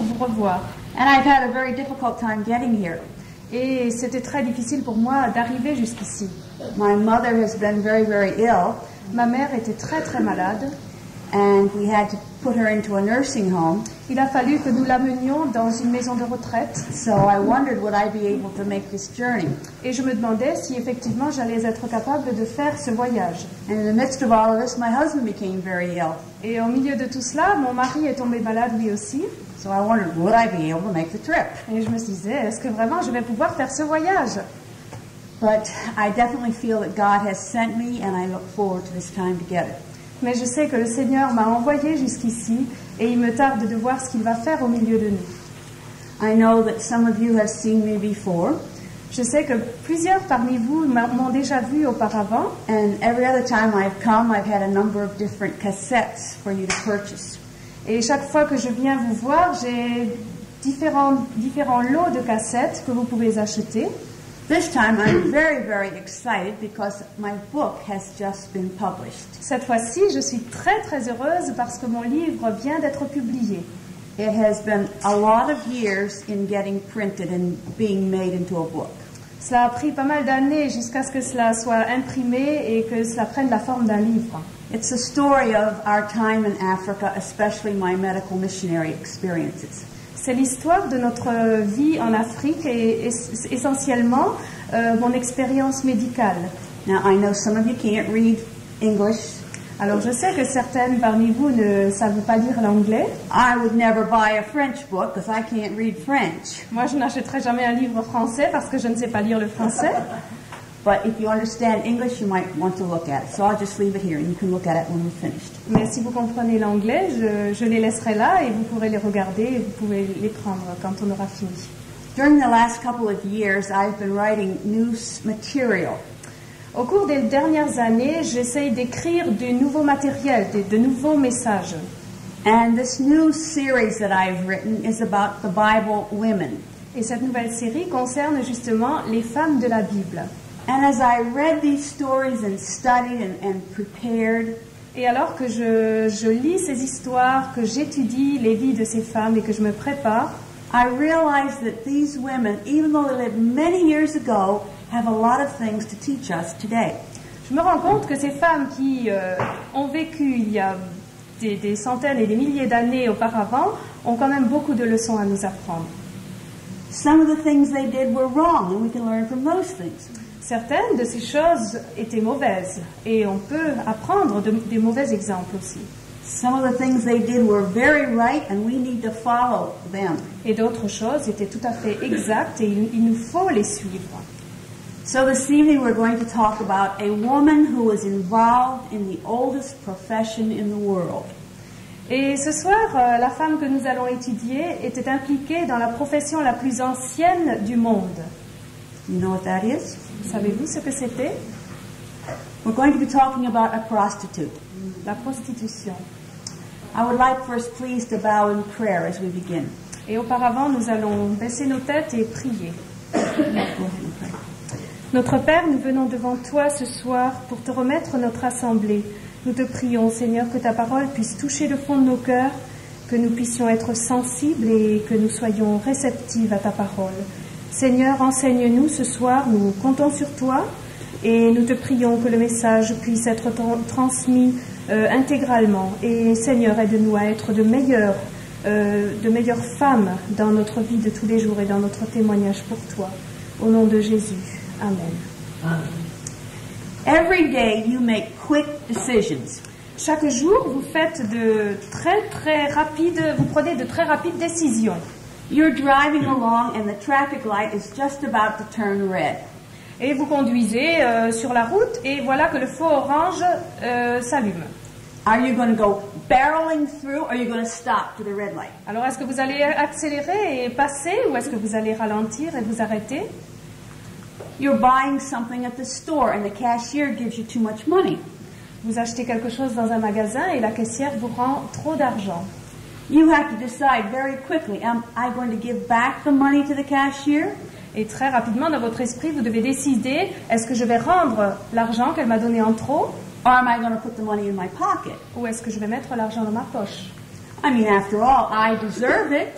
vous revoir. And I've had a very difficult time getting here. Et c'était très difficile pour moi d'arriver jusqu'ici. My mother has been very, very ill, Ma mère était très très malade. and we had to put her into a nursing home. Il a fallu que nous l'amenions dans une maison de retraite. So I wondered, would I be able to make this journey? Et je me demandais si effectivement j'allais être capable de faire ce voyage. And in the midst of all of this, my husband became very ill. Et au milieu de tout cela, mon mari est tombé malade lui aussi. So I wondered, would I be able to make the trip? Et je me disais, est-ce que vraiment je vais pouvoir faire ce voyage? But I definitely feel that God has sent me, and I look forward to this time together. Mais je sais que le Seigneur m'a envoyé jusqu'ici et il me tarde de voir ce qu'il va faire au milieu de nous. I know that some of you have seen me before, Je sais que plusieurs parmi vous m'ont déjà vu auparavant. and every other time I've come, I've had a number of different cassettes for you to purchase. Et chaque fois que je viens vous voir, j'ai différents lots de cassettes que vous pouvez acheter. This time I'm very, very excited because my book has just been published. Cette fois-ci, je suis très très heureuse parce que mon livre vient d'être publié. It has been a lot of years in getting printed and being made into a book. Cela a pris pas mal d'années jusqu'à ce que cela soit imprimé et que cela prenne la forme d'un livre. It's a story of our time in Africa, especially my medical missionary experiences. C'est l'histoire de notre vie en Afrique et essentiellement mon expérience médicale. Now, I know some of you can't read English. Alors je sais que certaines parmi vous ne savent pas lire l'anglais. I would never buy a French book because I can't read French. Moi je n'achèterai jamais un livre français parce que je ne sais pas lire le français. But if you understand English, you might want to look at it. So I'll just leave it here and you can look at it when we're finished. Mais si vous comprenez l'anglais, je les laisserai là et vous pourrez les regarder et vous pouvez les prendre quand on aura fini. During the last couple of years, I've been writing new material. Au cours des dernières années, j'essaye d'écrire du nouveau matériel, de nouveaux messages. And this new series that I've written is about the Bible women. Et cette nouvelle série concerne justement les femmes de la Bible. And as I read these stories and studied and prepared, Et alors que je lis ces histoires, que j'étudie les vies de ces femmes et que je me prépare, I realized that these women, even though they lived many years ago, have a lot of things to teach us today. je me rends compte que ces femmes qui ont vécu il y a des centaines et des milliers d'années auparavant ont quand même beaucoup de leçons à nous apprendre. Some of the things they did were wrong, and we can learn from those things. Certaines de ces choses étaient mauvaises et on peut apprendre des mauvais exemples aussi. Some of the things they did were very right, and we need to follow them. Et d'autres choses étaient tout à fait exactes et il nous faut les suivre. So this evening we're going to talk about a woman who was involved in the oldest profession in the world. Et ce soir, la femme que nous allons étudier était impliquée dans la profession la plus ancienne du monde. You know what that is? Savez-vous ce que c'était? We're going to be talking about a prostitute. La prostitution. I would like first please to bow in prayer as we begin. Et auparavant, nous allons baisser nos têtes et prier. Go ahead and pray. Notre Père, nous venons devant toi ce soir pour te remettre notre assemblée. Nous te prions, Seigneur, que ta parole puisse toucher le fond de nos cœurs, que nous puissions être sensibles et que nous soyons réceptifs à ta parole. Seigneur, enseigne-nous ce soir, nous comptons sur toi et nous te prions que le message puisse être transmis intégralement. Et Seigneur, aide-nous à être de meilleures femmes dans notre vie de tous les jours et dans notre témoignage pour toi. Au nom de Jésus. Amen. Every day you make quick decisions. Chaque jour, vous faites vous prenez de très rapides décisions. You're driving along and the traffic light is just about to turn red. Et vous conduisez sur la route et voilà que le feu orange s'allume. Are you going to go barreling through or are you going to stop to the red light? Alors est-ce que vous allez accélérer et passer ou est-ce que vous allez ralentir et vous arrêter? You're buying something at the store and the cashier gives you too much money. Vous achetez quelque chose dans un magasin et la caissière vous rend trop d'argent. You have to decide very quickly, am I going to give back the money to the cashier? Et très rapidement dans votre esprit, vous devez décider, est-ce que je vais rendre l'argent qu'elle m'a donné en trop? Or am I going to put the money in my pocket? Ou est-ce que je vais mettre l'argent dans ma poche? I mean, after all, I deserve it.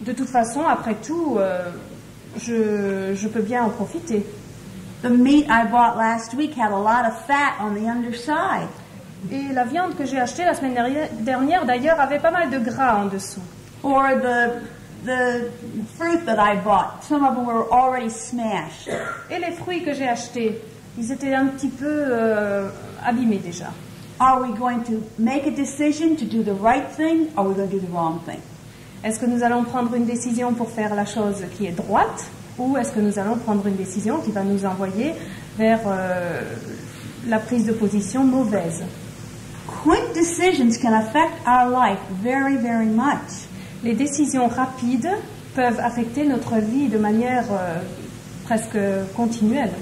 De toute façon, après tout, je peux bien en profiter. The meat I bought last week had a lot of fat on the underside. Et la viande que j'ai achetée la semaine dernière, d'ailleurs, avait pas mal de gras en dessous. Or the fruit that I bought, some of them were already smashed. Et les fruits que j'ai achetés, ils étaient un petit peu abîmés déjà. Are we going to make a decision to do the right thing, or are we going to do the wrong thing? Est-ce que nous allons prendre une décision pour faire la chose qui est droite, ou est-ce que nous allons prendre une décision qui va nous envoyer vers la prise de position mauvaise? Quick decisions can affect our life very, very much. Les décisions rapides peuvent affecter notre vie de manière presque continuelle.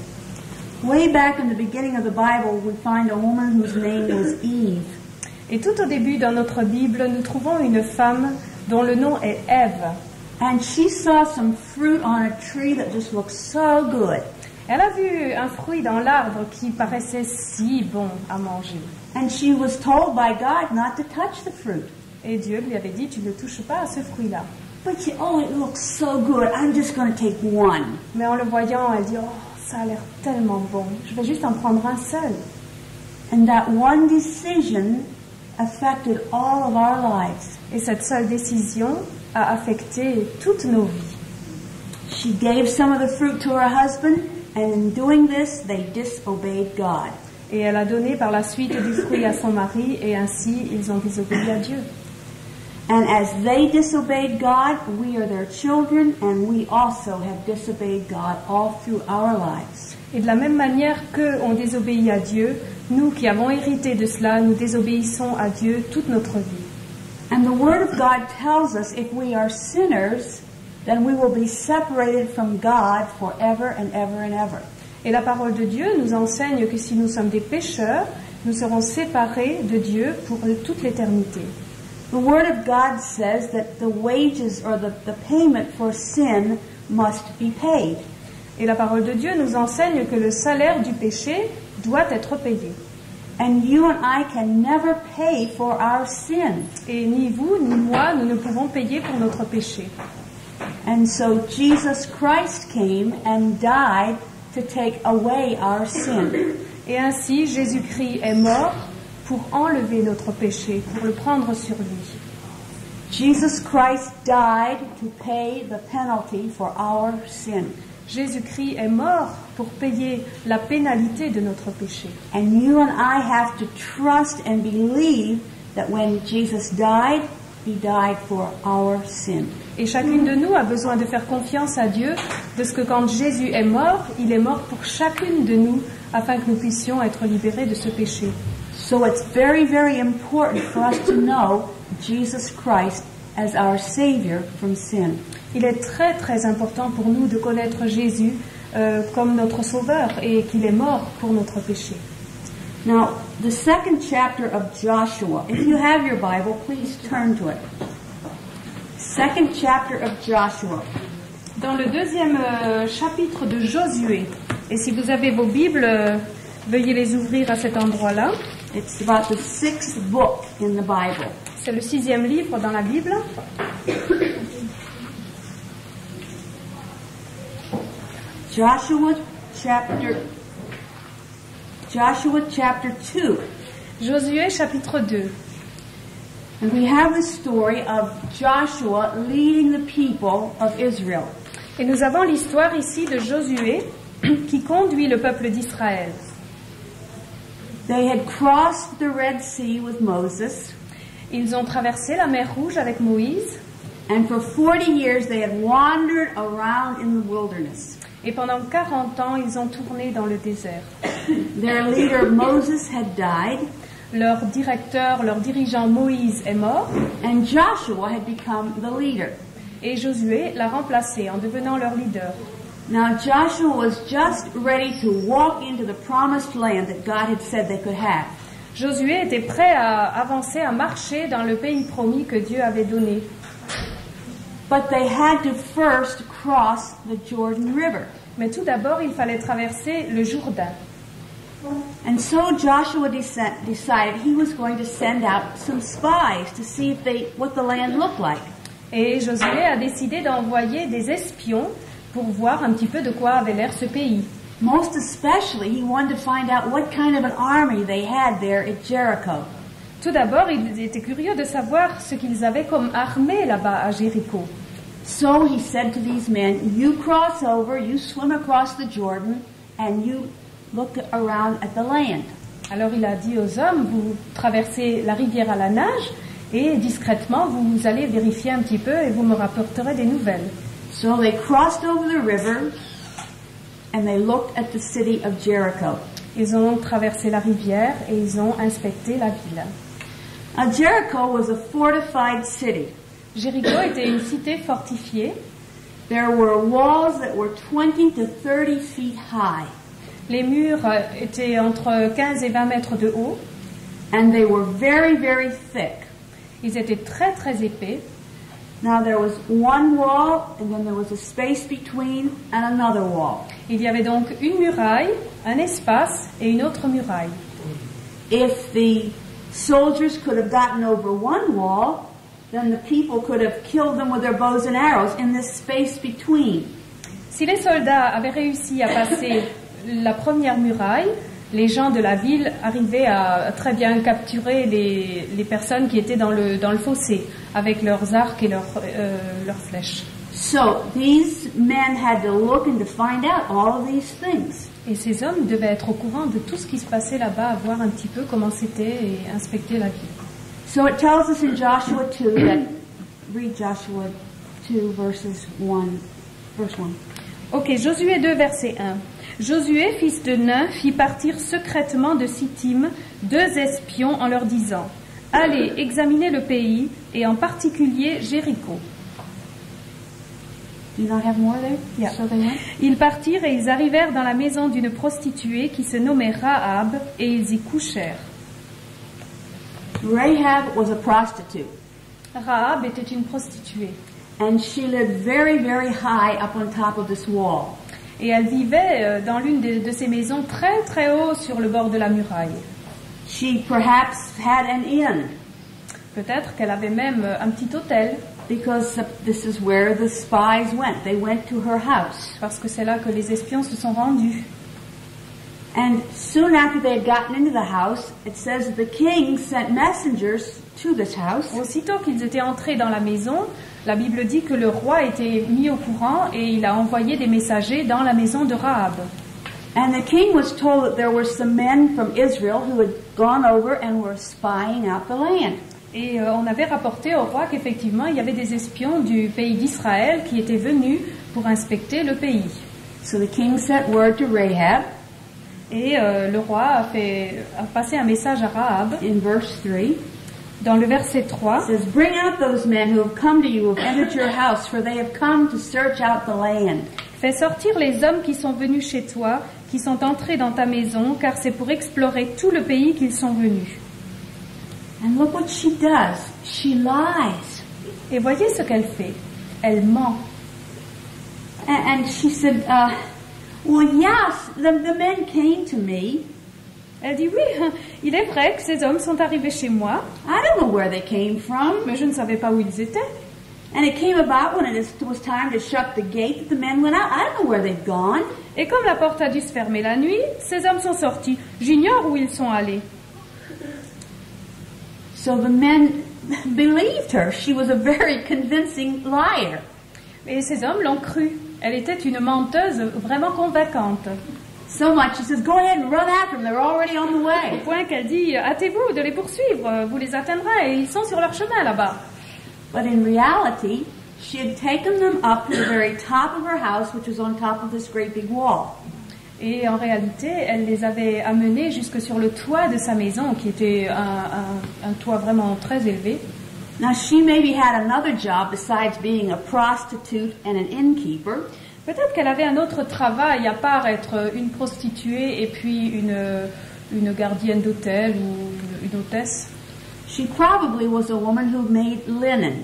Way back in the beginning of the Bible, we find a woman whose name was Eve. Et tout au début dans notre Bible, nous trouvons une femme dont le nom est Ève. And she saw some fruit on a tree that just looked so good. Elle a vu un fruit dans l'arbre qui paraissait si bon à manger. And she was told by God not to touch the fruit. Et Dieu lui avait dit, tu ne touches pas à ce fruit-là. But she, oh, it looks so good. I'm just going to take one. Mais en le voyant, elle dit, oh, ça a l'air tellement bon. Je vais juste en prendre un seul. And that one decision affected all of our lives. Et cette seule décision a affecté toutes nos vies. She gave some of the fruit to her husband, and in doing this, they disobeyed God. Et elle a donné par la suite du fruit à son mari, et ainsi ils ont désobéi à Dieu. And as they disobeyed God, we are their children, and we also have disobeyed God all through our lives. Et de la même manière qu'on désobéit à Dieu, nous qui avons hérité de cela, nous désobéissons à Dieu toute notre vie. And the Word of God tells us if we are sinners, then we will be separated from God forever and ever and ever. Et la parole de Dieu nous enseigne que si nous sommes des pécheurs, nous serons séparés de Dieu pour toute l'éternité. The Word of God says that the wages or the payment for sin must be paid. Et la parole de Dieu nous enseigne que le salaire du péché doit être payé. And you and I can never pay for our sin. Et ni vous, ni moi, nous ne pouvons payer pour notre péché. And so Jesus Christ came and died to take away our sin. Et ainsi, Jésus-Christ est mort pour enlever notre péché, pour le prendre sur lui. Jesus Christ died to pay the penalty for our sin. Jésus-Christ est mort pour payer la pénalité de notre péché. And you and I have to trust and believe that when Jesus died, He died for our sin. Et chacune de nous a besoin de faire confiance à Dieu, de ce que quand Jésus est mort, il est mort pour chacune de nous, afin que nous puissions être libérés de ce péché. So it's very, very important for us to know Jesus Christ as our Savior from sin. Il est très très important pour nous de connaître Jésus comme notre Sauveur et qu'il est mort pour notre péché. Now, the second chapter of Joshua, if you have your Bible, please turn to it. Second chapter of Joshua. Dans le deuxième chapitre de Josué, et si vous avez vos Bibles, veuillez les ouvrir à cet endroit-là. It's about the 6th book in the Bible. C'est le 6e livre dans la Bible. Joshua chapter 2. Josué chapitre 2. And we have the story of Joshua leading the people of Israel. Et nous avons l'histoire ici de Josué qui conduit le peuple d'Israël. They had crossed the Red Sea with Moses. Ils ont traversé la mer Rouge avec Moïse. And for 40 years they had wandered around in the wilderness. Et pendant 40 ans, ils ont tourné dans le désert. Their leader Moses had died. Leur directeur, leur dirigeant Moïse est mort. And Joshua had become the leader. Et Josué l'a remplacé en devenant leur leader. Now Joshua was just ready to walk into the promised land that God had said they could have. Josué était prêt à avancer, à marcher dans le pays promis que Dieu avait donné. But they had to first cross the Jordan River. Mais tout d'abord, il fallait traverser le Jourdain. And so Joshua decided he was going to send out some spies to see what the land looked like. Et Josué a décidé d'envoyer des espions pour voir un petit peu de quoi avait l'air ce pays. Most especially, he wanted to find out what kind of an army they had there at Jericho. Tout d'abord, il était curieux de savoir ce qu'ils avaient comme armée là-bas à Jéricho. So he said to these men, you cross over, you swim across the Jordan, and you look around at the land. Alors il a dit aux hommes, vous traversez la rivière à la nage et discrètement vous allez vérifier un petit peu et vous me rapporterez des nouvelles. So they crossed over the river and they looked at the city of Jericho. Ils ont traversé la rivière et ils ont inspecté la ville. Now Jericho was a fortified city. Jéricho était une cité fortifiée. There were walls that were 20 to 30 feet high. Les murs étaient entre 15 et 20 mètres de haut. And they were very, very thick. Ils étaient très très épais. Now there was one wall and then there was a space between and another wall. Il y avait donc une muraille, un espace et une autre muraille. If the soldiers could have gotten over one wall, then the people could have killed them with their bows and arrows in this space between. Si les soldats avaient réussi à passer la première muraille, les gens de la ville arrivaient à très bien capturer les personnes qui étaient dans le fossé avec leurs arcs et leurs flèches. So these men had to look and to find out all of these things. Et ces hommes devaient être au courant de tout ce qui se passait là-bas, voir un petit peu comment c'était et inspecter la ville. So it tells us in Joshua 2 that, read Joshua 2 verse 1. Ok, Josué 2, verset 1. Josué, fils de Nun, fit partir secrètement de Sittim 2 espions en leur disant « Allez, examinez le pays, et en particulier Jéricho. » Do you not have more there? Yeah. So they went? Ils partirent et ils arrivèrent dans la maison d'une prostituée qui se nommait Rahab, et ils y couchèrent. Rahab was a prostitute. Rahab était une prostituée, And she lived very, very high up on top of this wall. et elle vivait dans l'une de ces maisons très très haut sur le bord de la muraille. She perhaps had an inn, Peut-être qu'elle avait même un petit hôtel, because this is where the spies went. They went to her house. parce que c'est là que les espions se sont rendus. And soon after they had gotten into the house, it says that the king sent messengers to this house. Aussitôt qu'ils étaient entrés dans la maison, la Bible dit que le roi était mis au courant et il a envoyé des messagers dans la maison de Rahab. And the king was told that there were some men from Israel who had gone over and were spying out the land. Et on avait rapporté au roi qu'effectivement il y avait des espions du pays d'Israël qui étaient venus pour inspecter le pays. So the king sent word to Rahab Et le roi a passé un message à Rahab in verse 3. dans le verset 3. It says, "Bring out those men who have come to you, who have entered your house, for they have come to search out the land." Fais sortir les hommes qui sont venus chez toi, qui sont entrés dans ta maison, car c'est pour explorer tout le pays qu'ils sont venus. And look what she does. She lies. Et voyez ce qu'elle fait. Elle ment. And she said, well, yes, the men came to me. Elle dit oui, il est vrai que ces hommes sont arrivés chez moi, I don't know where they came from. mais je ne savais pas où ils étaient. And it came about when it was time to shut the gate that the men went out. I don't know where they've gone. Et comme la porte a dû se fermer la nuit, ces hommes sont sortis. J'ignore où ils sont allés. So the men believed her. She was a very convincing liar. Et ces hommes l'ont cru. Elle était une menteuse vraiment convaincante. So much, she says, go ahead and run after them. They're already on the Au way. point qu'elle dit, hâtez-vous de les poursuivre, vous les atteindrez, et ils sont sur leur chemin là-bas. But in reality, she had taken them up to the very top of her house, which was on top of this great big wall. Et en réalité, elle les avait amenés jusque sur le toit de sa maison, qui était un toit vraiment très élevé. Now, she maybe had another job besides being a prostitute and an innkeeper. Peut-être qu'elle avait un autre travail à part être une prostituée et puis une gardienne d'hôtel ou une hôtesse. She probably was a woman who made linen.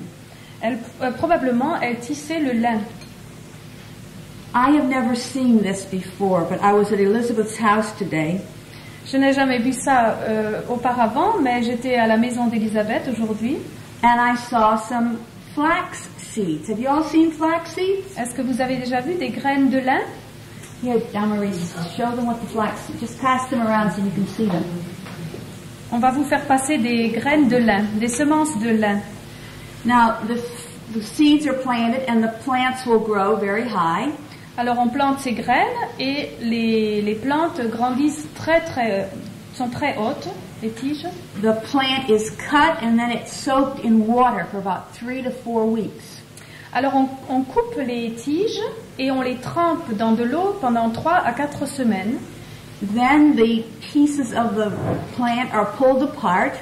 Probablement, elle tissait le lin. I have never seen this before, but I was at Elizabeth's house today. Je n'ai jamais vu ça auparavant, mais j'étais à la maison d'Élisabeth aujourd'hui. And I saw some flax seeds. Have you all seen flax seeds? Est-ce que vous avez déjà vu des graines de lin? Here, Damaris, show them what the flax seeds. Just pass them around so you can see them. On va vous faire passer des graines de lin, des semences de lin. Now, the seeds are planted and the plants will grow very high. Alors on plante ces graines et les plantes grandissent sont très hautes, les tiges. The plant is cut and then it's soaked in water for about 3 to 4 weeks. Alors on coupe les tiges et on les trempe dans de l'eau pendant 3 à 4 semaines. Then the pieces of the plant are pulled apart.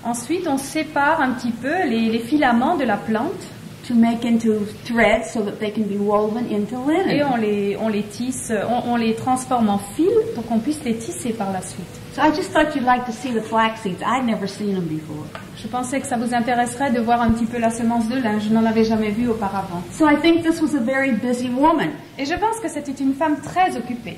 Ensuite on sépare un petit peu les filaments de la plante. To make into threads so that they can be woven into linen. Et on les tisse, on les transforme en fils pour qu'on puisse les tisser par la suite. So I just thought you'd like to see the flax seeds. I'd never seen them before. Je pensais que ça vous intéresserait de voir un petit peu la semence de lin. Je n'en avais jamais vu auparavant. So I think this was a very busy woman. Et je pense que c'était une femme très occupée.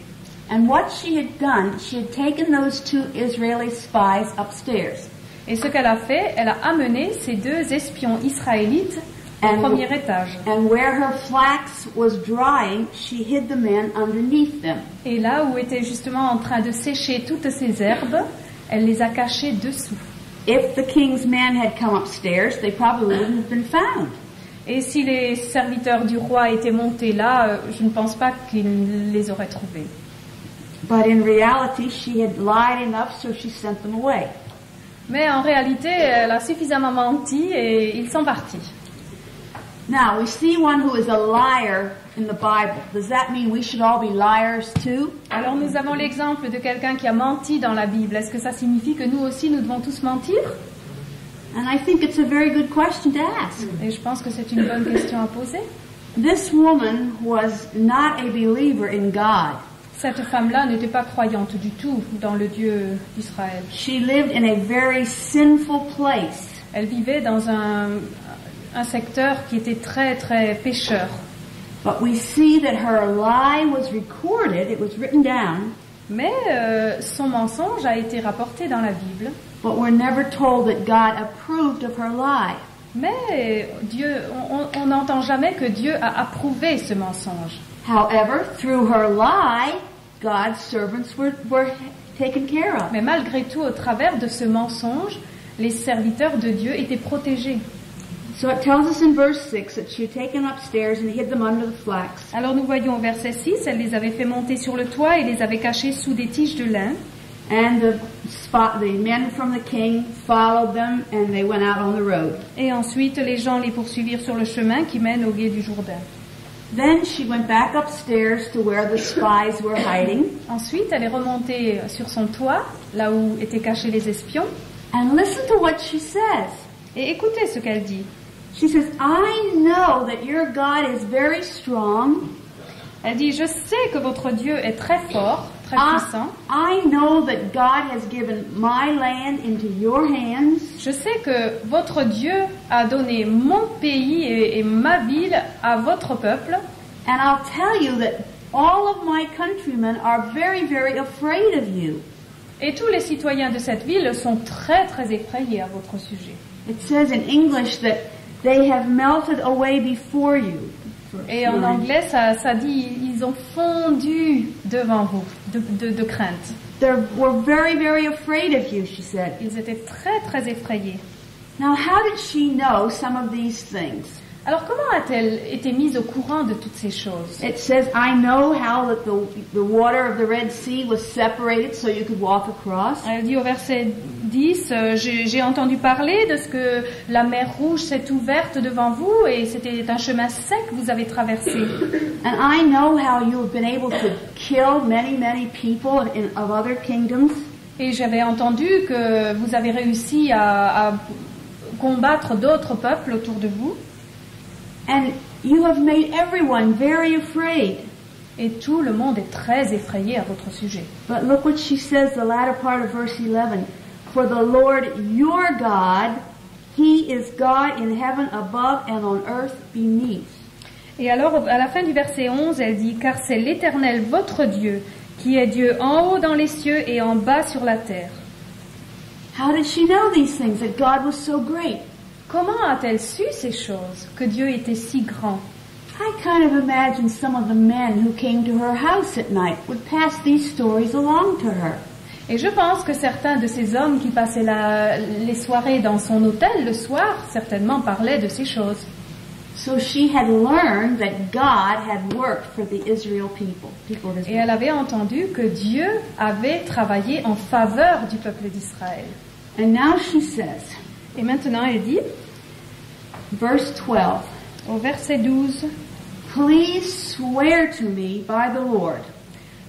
And what she had done, she had taken those 2 Israeli spies upstairs. Et ce qu'elle a fait, elle a amené ces 2 espions israélites au premier étage. And where her flax was drying, she hid the men underneath them. Et là où était justement en train de sécher toutes ces herbes, elle les a cachées dessous. If the king's men had come upstairs, they probably wouldn't have been found. Et si les serviteurs du roi étaient montés là, je ne pense pas qu'ils les auraient trouvés. But in reality, she had lied enough, so she sent them away. Mais en réalité, elle a suffisamment menti et ils sont partis. Now, we see one who is a liar in the Bible. Does that mean we should all be liars too? Alors nous avons l'exemple de quelqu'un qui a menti dans la Bible. Est-ce que ça signifie que nous aussi nous devons tous mentir? And I think it's a very good question to ask. Et je pense que c'est une bonne question à poser. This woman was not a believer in God. Cette femme-là n'était pas croyante du tout dans le Dieu d'Israël. She lived in a very sinful place. Elle vivait dans un secteur qui était très très pécheur. But we see that her lie was recorded, it was written down. Mais son mensonge a été rapporté dans la Bible. But we're never told that God approved of her lie. Mais on n'entend jamais que Dieu a approuvé ce mensonge. However, through her lie, God's servants were taken care of. Mais malgré tout, au travers de ce mensonge, les serviteurs de Dieu étaient protégés. So it tells us in verse 6 that she had taken upstairs and hid them under the flax. Alors nous voyons au verset 6, elle les avait fait monter sur le toit et les avait cachés sous des tiges de lin. And the men from the king followed them and they went out on the road. Et ensuite, les gens les poursuivirent sur le chemin qui mène au gué du Jourdain. Then she went back upstairs to where the spies were hiding. Ensuite, elle est remontée sur son toit, là où étaient cachés les espions. And listen to what she says. Et écoutez ce qu'elle dit. She says, I know that your God is very strong. Elle dit, je sais que votre Dieu est très fort, très puissant. I know that God has given my land into your hands. Je sais que votre Dieu a donné mon pays et ma ville à votre peuple. And I'll tell you that all of my countrymen are very, very afraid of you. Et tous les citoyens de cette ville sont très, très effrayés à votre sujet. It says in English that they have melted away before you. Et en anglais, ça dit, ils ont fondu devant vous, de crainte. They were very, very afraid of you, she said. Ils étaient très, très effrayés. Now, how did she know some of these things? Alors, comment a-t-elle été mise au courant de toutes ces choses? It says, I know how that the water of the Red Sea was separated so you could walk across. Elle dit au verset 10, j'ai entendu parler de ce que la mer Rouge s'est ouverte devant vous et c'était un chemin sec que vous avez traversé. And I know how you have been able to kill many, many people of other kingdoms. Et j'avais entendu que vous avez réussi à combattre d'autres peuples autour de vous. And you have made everyone very afraid. Et tout le monde est très effrayé à votre sujet. But look what she says, the latter part of verse 11. For the Lord your God, He is God in heaven above and on earth beneath. Et alors, à la fin du verset 11, elle dit, car c'est l'Éternel votre Dieu, qui est Dieu en haut dans les cieux et en bas sur la terre. How did she know these things, that God was so great? Comment a-t-elle su ces choses, que Dieu était si grand? I kind of imagine some of the men who came to her house at night would pass these stories along to her. Et je pense que certains de ces hommes qui passaient les soirées dans son hôtel le soir, certainement parlaient de ces choses. So she had learned that God had worked for the Israel people of Et Israel. elle avait entendu que Dieu avait travaillé en faveur du peuple d'Israël. And now she says, Et maintenant elle dit, verse 12, au verset 12, « please swear to me by the Lord,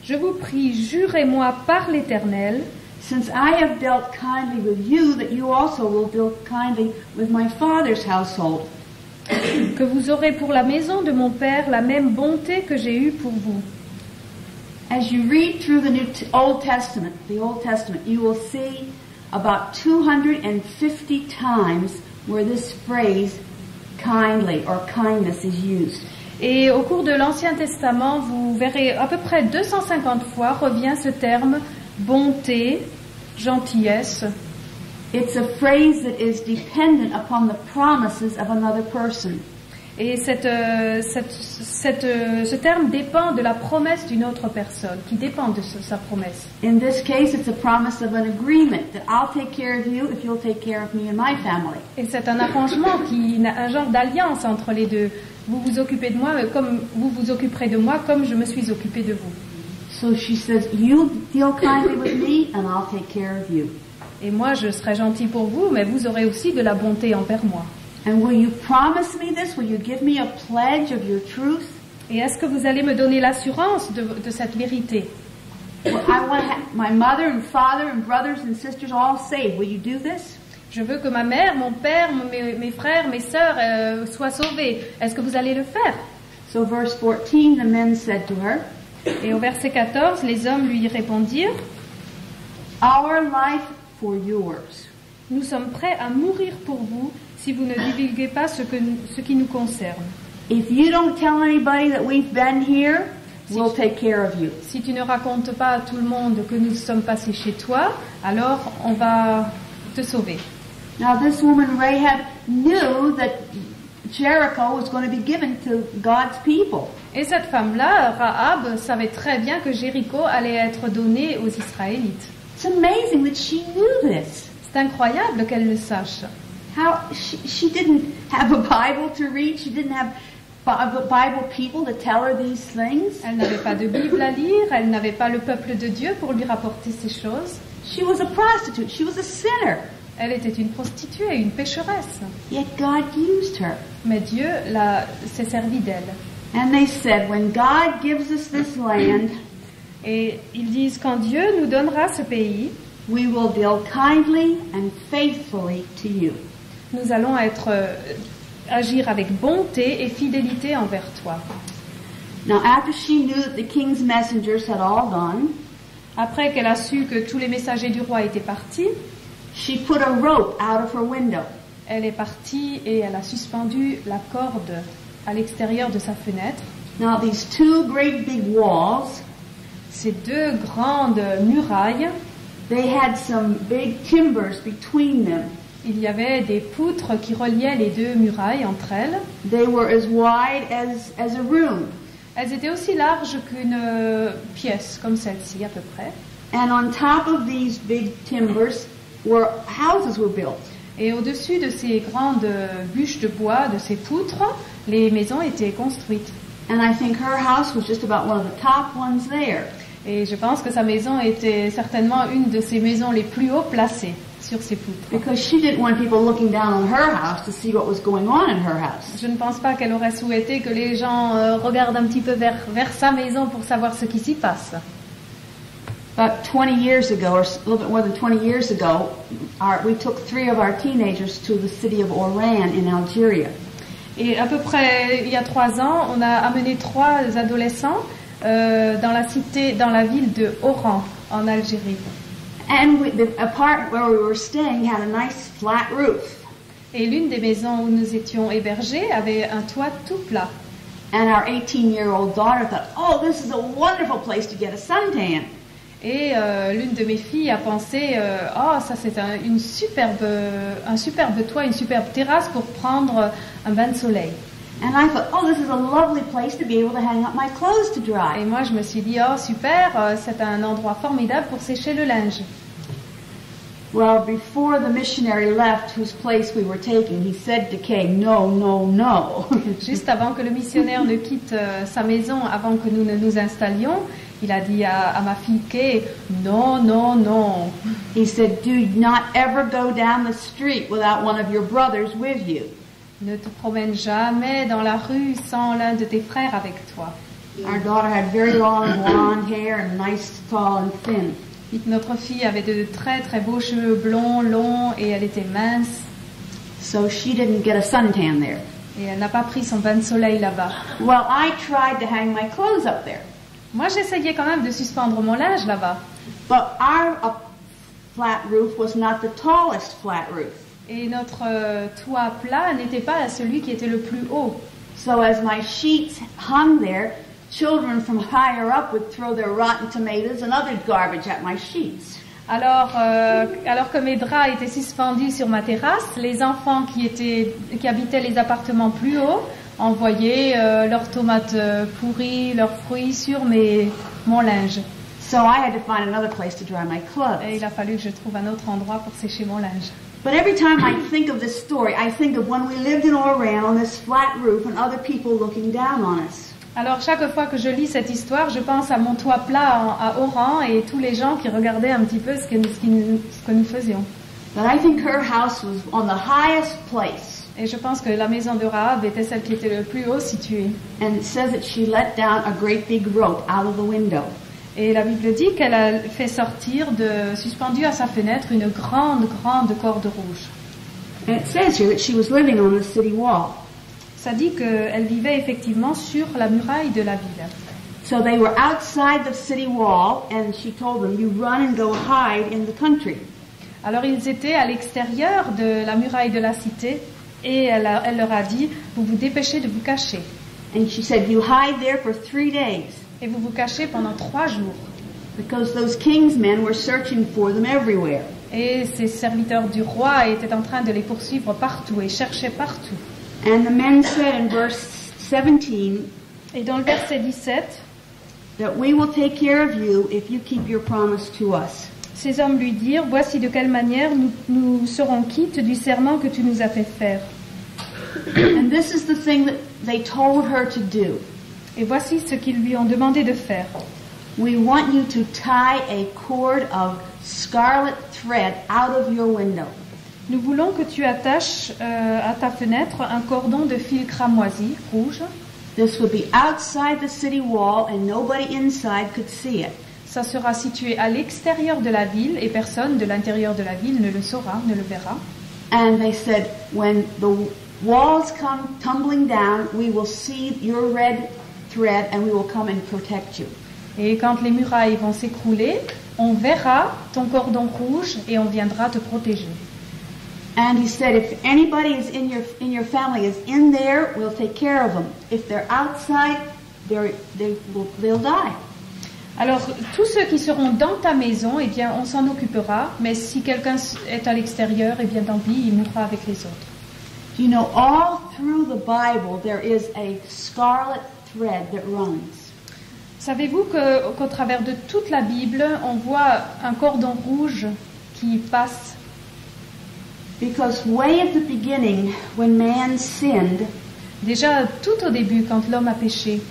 Je vous prie, jurez-moi par l'Éternel, since I have dealt kindly with you, that you also will deal kindly with my father's household. que vous aurez pour la maison de mon Père la même bonté que j'ai eue pour vous. » As you read through the Old Testament, you will see about 250 times where this phrase kindly or kindness is used. Et au cours de l'Ancien Testament, vous verrez à peu près 250 fois revient ce terme bonté, gentillesse. It's a phrase that is dependent upon the promises of another person. Et ce terme dépend de la promesse d'une autre personne, qui dépend de sa promesse. In this case, it's a promise of an agreement that I'll take care of you if you'll take care of me and my family. Et c'est un arrangement, un genre d'alliance entre les deux. Vous vous occupez de moi comme vous vous occuperez de moi comme je me suis occupée de vous. So she says, you deal kindly with me and I'll take care of you. Et moi, je serai gentille pour vous, mais vous aurez aussi de la bonté envers moi. And will you promise me this? Will you give me a pledge of your truth? Et est-ce que vous allez me donner l'assurance de cette vérité? Well, I want to have my mother and father and brothers and sisters all saved. Will you do this? Je veux que ma mère, mon père, mes frères, mes sœurs soient sauvés. Est-ce que vous allez le faire? So verse 14, the men said to her, Et au verset 14, les hommes lui répondirent, our life for yours. Nous sommes prêts à mourir pour vous si vous ne divulguez pas ce qui nous concerne. If you don't tell anybody that we've been here, we'll take care of you. Si tu ne racontes pas à tout le monde que nous sommes passés chez toi, alors on va te sauver. Now this woman Rahab knew that Jericho was going to be given to God's people. Et cette femme-là, Rahab, savait très bien que Jéricho allait être donné aux Israélites. It's amazing that she knew this. C'est incroyable qu'elle le sache. How she didn't have a Bible to read. She didn't have Bible people to tell her these things. Elle n'avait pas de Bible à lire, elle n'avait pas le peuple de Dieu pour lui rapporter ces choses. She was a prostitute. She was a sinner. Elle était une prostituée, une pécheresse. Yet God used her. Mais Dieu s'est servi d'elle. And they said, when God gives us this land, Et ils disent, quand Dieu nous donnera ce pays, we will deal kindly and faithfully to you. nous allons agir avec bonté et fidélité envers toi. Now after she knew that the king's messengers had all gone, Après qu'elle a su que tous les messagers du roi étaient partis, she put a rope out of her window. elle est partie et elle a suspendu la corde à l'extérieur de sa fenêtre. Now these two great big walls, Ces deux grandes murailles, they had some big timbers between them. il y avait des poutres qui reliaient les deux murailles entre elles. They were as wide as a room. Elles étaient aussi larges qu'une pièce, comme celle-ci à peu près. And on top of these big timbers houses were built. Et au-dessus de ces grandes bûches de bois, de ces poutres, les maisons étaient construites. And I think her house was just about one of the top ones there. Et je pense que sa maison était certainement une de ces maisons les plus haut placées sur ces poutres. Because she didn't want people looking down on her house to see what was going on in her house. Je ne pense pas qu'elle aurait souhaité que les gens regardent un petit peu vers sa maison pour savoir ce qui s'y passe. About 20 years ago, or a little bit more than 20 years ago, we took 3 of our teenagers to the city of Oran in Algeria. Et à peu près il y a 3 ans, on a amené 3 adolescents dans la ville de Oran, en Algérie. And the apartment where we were staying had a nice flat roof. Et l'une des maisons où nous étions hébergés avait un toit tout plat. And our 18-year-old daughter thought, oh, this is a wonderful place to get a suntan. Et l'une de mes filles a pensé, oh, ça c'est un superbe toit, une superbe terrasse pour prendre un bain de soleil. And I thought, oh, this is a lovely place to be able to hang up my clothes to dry. Et moi je me suis dit, oh super, c'est un endroit formidable pour sécher le linge. Well, before the missionary left, whose place we were taking, he said to Kay, no, no, no. Juste avant que le missionnaire ne quitte sa maison, avant que nous ne nous installions, il a dit à ma fille Kay, non, non, non. He said, do not ever go down the street without one of your brothers with you. Ne te promène jamais dans la rue sans l'un de tes frères avec toi. Our daughter had very long blonde hair and nice, tall and thin. Notre fille avait de très très beaux cheveux blonds, longs, et elle était mince. So she didn't get a suntan there. Et elle n'a pas pris son bain de soleil là-bas. Well, I tried to hang my clothes up there. Moi, j'essayais quand même de suspendre mon linge là-bas. But our flat roof was not the tallest flat roof. Et notre toit plat n'était pas celui qui était le plus haut. So as my sheets hung there, children from higher up would throw their rotten tomatoes and other garbage at my sheets. Alors que mes draps étaient suspendus sur ma terrasse, les enfants qui habitaient les appartements plus hauts envoyaient leurs tomates pourries, leurs fruits sur mon linge. So I had to find another place to dry my clothes. Et il a fallu que je trouve un autre endroit pour sécher mon linge. But every time I think of this story, I think of when we lived in Oran on this flat roof and other people looking down on us. Alors chaque fois que je lis cette histoire, je pense à mon toit plat à Oran et tous les gens qui regardaient un petit peu ce que nous faisions. But I think her house was on the highest place. Et je pense que la maison de Rahab était celle qui était le plus haut située. And it says that she let down a great big rope out of the window. Et la Bible dit qu'elle a fait sortir suspendue à sa fenêtre une grande corde rouge. And it says here that she was living on the city wall. Ça dit qu'elle vivait effectivement sur la muraille de la ville. So they were outside the city wall, and she told them, you run and go hide in the country. Alors ils étaient à l'extérieur de la muraille de la cité, et elle leur a dit, vous vous dépêchez de vous cacher. And she said, you hide there for 3 days. Et vous vous cachez pendant 3 jours. Because those king's men were searching for them everywhere. Et ces serviteurs du roi étaient en train de les poursuivre partout et cherchaient partout. And the men said in verse 17, et dans le verset 17, that we will take care of you if you keep your promise to us. Ces hommes lui dirent, voici de quelle manière nous serons quittes du serment que tu nous as fait faire. And this is the thing that they told her to do. Et voici ce qu'ils lui ont demandé de faire. We want you to tie a cord of scarlet thread out of your window. Nous voulons que tu attaches à ta fenêtre un cordon de fil cramoisi rouge. This would be outside the city wall and nobody inside could see it. Ça sera situé à l'extérieur de la ville et personne de l'intérieur de la ville ne le saura, ne le verra. And they said, when the walls come tumbling down, we will see your red thread and we will come and protect you. Et quand les murailles vont s'écrouler, on verra ton cordon rouge et on viendra te protéger. And he said, if anybody is in your family is in there, we'll take care of them. If they're outside, they'll die. Alors, tous ceux qui seront dans ta maison, eh bien, on s'en occupera. Mais si quelqu'un est à l'extérieur, eh bien, tant pis, il mourra avec les autres. You know, all through the Bible, there is a scarlet thread that runs. Savez-vous qu'au travers de toute la Bible, on voit un cordon rouge qui passe? Because way at the beginning, when man sinned, déjà tout au début, quand l'homme a péché,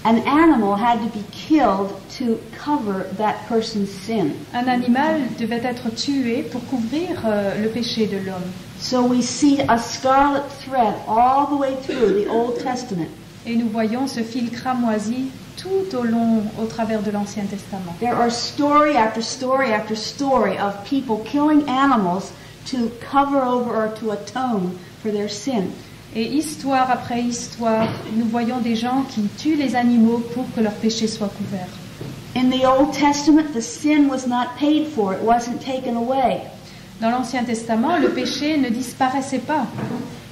an animal had to be killed to cover that person's sin. Un animal devait être tué pour couvrir le péché de l'homme. So we see a scarlet thread all the way through the Old Testament. Et nous voyons ce fil cramoisi tout au travers de l'Ancien Testament. There are story after story after story of people killing animals to cover over or to atone for their sin. Et histoire après histoire, nous voyons des gens qui tuent les animaux pour que leur péché soit couvert. In the Old Testament, the sin was not paid for; it wasn't taken away. Dans l'Ancien Testament, le péché ne disparaissait pas.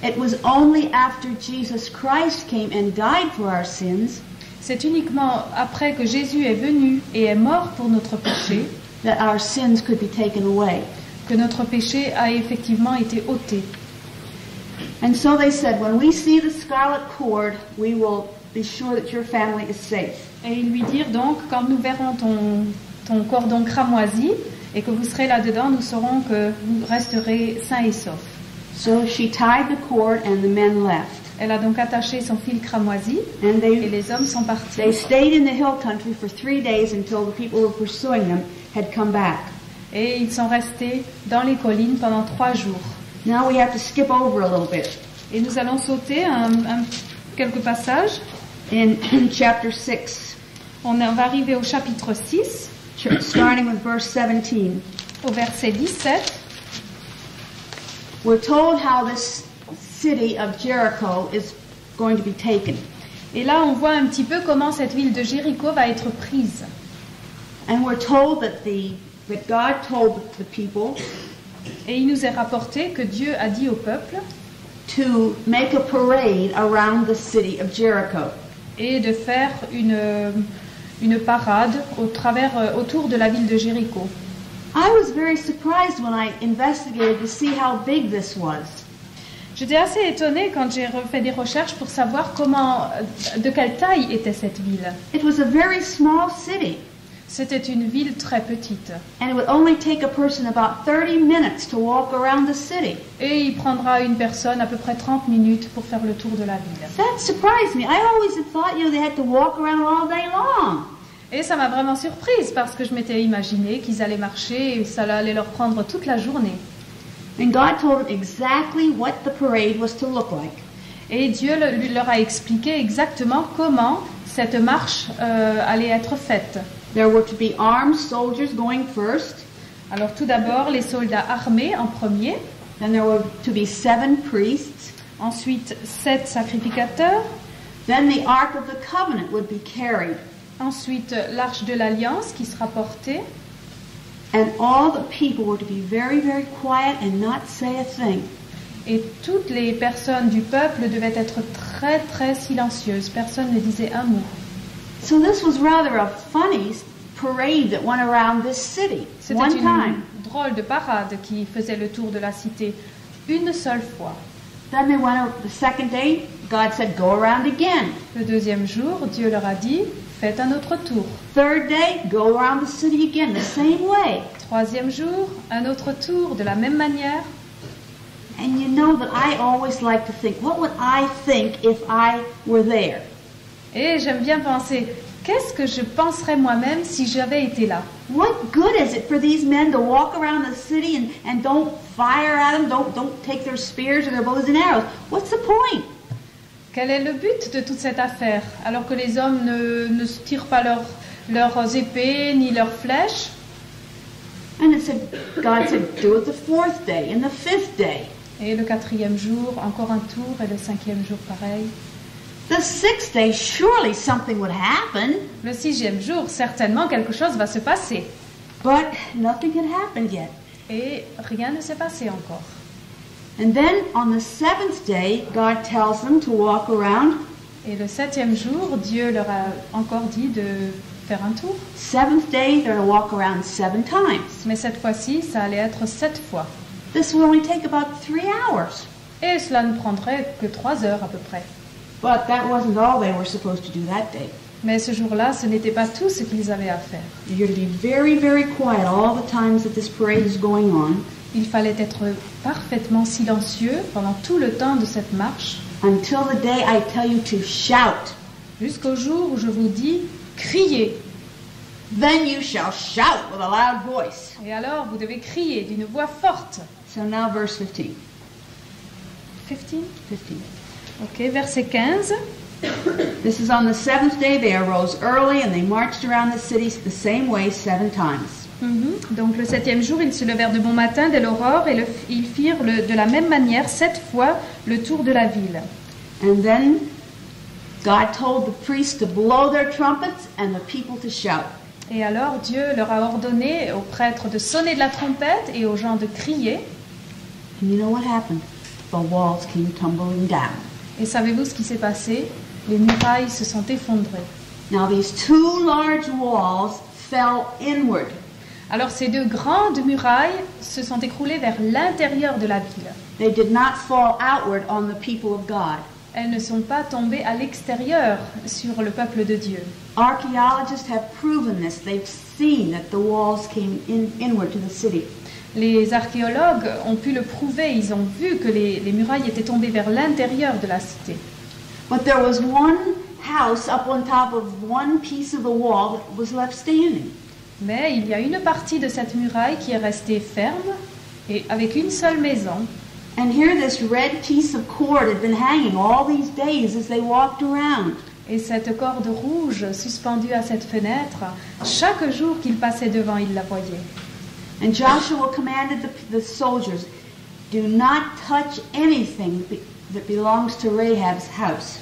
It was only after Jesus Christ came and died for our sins. C'est uniquement après que Jésus est venu et est mort pour notre péché that our sins could be taken away. que notre péché a effectivement été ôté. And so they said, when we see the scarlet cord, we will be sure that your family is safe. Et ils lui dirent donc, quand nous verrons ton cordon cramoisi et que vous serez là-dedans, nous saurons que vous resterez sains et saufs. So she tied the cord and the men left. Elle a donc attaché son fil cramoisi And et les hommes sont partis. they stayed in the hill country for 3 days until the people who were pursuing them had come back. Et ils sont restés dans les collines pendant 3 jours. Now we have to skip over a little bit. Et nous allons sauter quelques passages. In chapter 6, On va arriver au chapitre 6, starting with verse 17, au verset 17. we're told how this city of Jericho is going to be taken. Et là, on voit un petit peu comment cette ville de Jéricho va être prise. And we're told that God told the people Et il nous est rapporté que Dieu a dit au peuple to make a parade around the city of Jericho. et de faire une parade autour de la ville de Jéricho. I was very surprised when I investigated to see how big this was. J'étais assez étonnée quand j'ai fait des recherches pour savoir de quelle taille était cette ville. It was a very small city, C'était une ville très petite. and it would only take a person about 30 minutes to walk around the city. Et il prendra une personne à peu près 30 minutes pour faire le tour de la ville. That surprised me. I always had thought, they had to walk around all day long. Et ça m'a vraiment surprise parce que je m'étais imaginé qu'ils allaient marcher et ça allait leur prendre toute la journée. And God told them exactly what the parade was to look like. Et Dieu leur a expliqué exactement comment cette marche allait être faite. There were to be armed soldiers going first. Alors tout d'abord, les soldats armés en premier, Then there were to be 7 priests. ensuite 7 sacrificateurs, Then the Ark of the Covenant would be carried. ensuite l'arche de l'alliance qui sera portée, And all the people were to be very, very quiet and not say a thing. et toutes les personnes du peuple devaient être très très silencieuses. Personne ne disait un mot. So this was rather a funny parade that went around this city C'était one une time. drôle de parade qui faisait le tour de la cité une seule fois. Then they went the second day, God said, go around again. Le deuxième jour, Dieu leur a dit, faites un autre tour. Third day, go around the city again, the same way. Troisième jour, un autre tour de la même manière. And you know that I always like to think, what would I think if I were there? Et j'aime bien penser, qu'est-ce que je penserais moi-même si j'avais été là? What good is it for these men to walk around the city and don't fire at them, don't take their spears or their bows and arrows? What's the point? Quel est le but de toute cette affaire, alors que les hommes ne se tirent pas leurs épées ni leurs flèches? And God said, do it the 4th day and the 5th day. Et le 4e jour, encore un tour, et le 5e jour, pareil. The 6th day, surely something would happen. Le 6e jour, certainement quelque chose va se passer. But nothing had happened yet. Et rien ne s'est passé encore. And then on the 7th day, God tells them to walk around. Et le 7e jour, Dieu leur a encore dit de faire un tour. 7th day, they're to walk around 7 times. Mais cette fois-ci, ça allait être 7 fois. This will only take about 3 hours. Et cela ne prendrait que 3 heures à peu près. But that wasn't all they were supposed to do that day. Mais ce jour-là, ce n'était pas tout ce qu'ils avaient à faire. You're to be very, very quiet all the times that this parade is going on. Il fallait être parfaitement silencieux pendant tout le temps de cette marche, Until the day I tell you to shout. jusqu'au jour où je vous dis « criez ». Then you shall shout with a loud voice. Et alors, vous devez crier d'une voix forte. So now verse 15. 15. 15. Ok, verset 15. This is on the 7th day. They arose early and they marched around the city the same way 7 times. Donc le 7e jour, ils se levèrent de bon matin dès l'aurore et ils firent de la même manière 7 fois le tour de la ville. And then God told the priests to blow their trumpets and the people to shout. Et alors Dieu leur a ordonné aux prêtres de sonner de la trompette et aux gens de crier. And you know what happened? The walls came tumbling down. Et savez-vous ce qui s'est passé? Les murailles se sont effondrées. Now these two large walls fell inward. Alors ces deux grandes murailles se sont écroulées vers l'intérieur de la ville. They did not fall outward on the people of God. Elles ne sont pas tombées à l'extérieur sur le peuple de Dieu. Archaeologists have proven this. They've seen that the walls came inward to the city. Les archéologues ont pu le prouver, ils ont vu que les murailles étaient tombées vers l'intérieur de la cité. But there was one house up on top of one piece of the wall that was left standing. Mais il y a une partie de cette muraille qui est restée ferme et avec une seule maison. And here this red piece of cord had been hanging all these days as they walked around. Et cette corde rouge suspendue à cette fenêtre, chaque jour qu'il passait devant, il la voyait. And Joshua commanded the soldiers, do not touch anything that belongs to Rahab's house.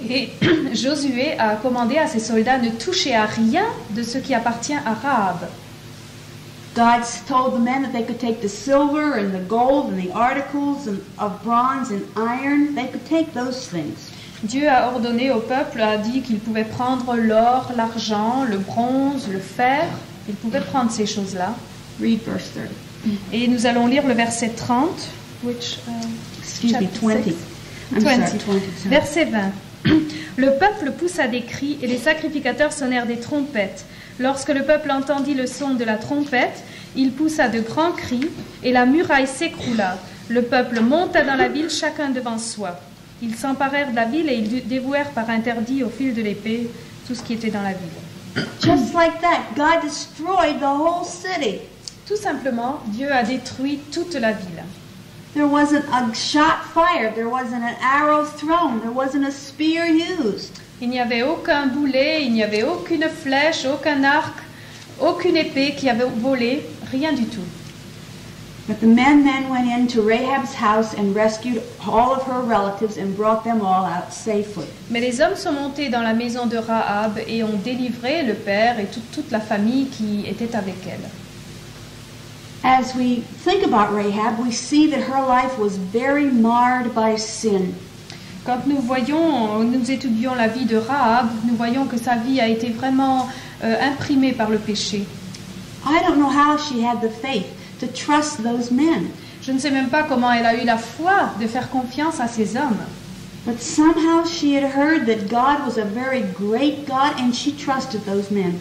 Et Josué a commandé à ses soldats de ne toucher à rien de ce qui appartient à Rahab. God told the men that they could take the silver and the gold and the articles of bronze and iron. They could take those things. Dieu a ordonné au peuple, a dit qu'il pouvait prendre l'or, l'argent, le bronze, le fer. Il pouvait prendre ces choses-là. Read verse 30. Et nous allons lire le verset 30. Excuse me, 20. I'm sorry, 20. Verset 20. Le peuple poussa des cris et les sacrificateurs sonnèrent des trompettes. Lorsque le peuple entendit le son de la trompette, il poussa de grands cris et la muraille s'écroula. Le peuple monta dans la ville, chacun devant soi. Ils s'emparèrent de la ville et ils dévouèrent par interdit au fil de l'épée tout ce qui était dans la ville. Just like that, God destroyed the whole city. Tout simplement, Dieu a détruit toute la ville. There wasn't a shot fired, there wasn't an arrow thrown, there wasn't a spear used. Il n'y avait aucun boulet, il n'y avait aucune flèche, aucun arc, aucune épée qui avait volé, rien du tout. But the men then went into Rahab's house and rescued all of her relatives and brought them all out safely. Mais les hommes sont montés dans la maison de Rahab et ont délivré le père et toute la famille qui était avec elle. As we think about Rahab, we see that her life was very marred by sin. Quand nous étudions la vie de Rahab, nous voyons que sa vie a été vraiment imprimée par le péché. I don't know how she had the faith to trust those men. Je ne sais même pas comment elle a eu la foi de faire confiance à ces hommes. But somehow she had heard that God was a very great God and she trusted those men.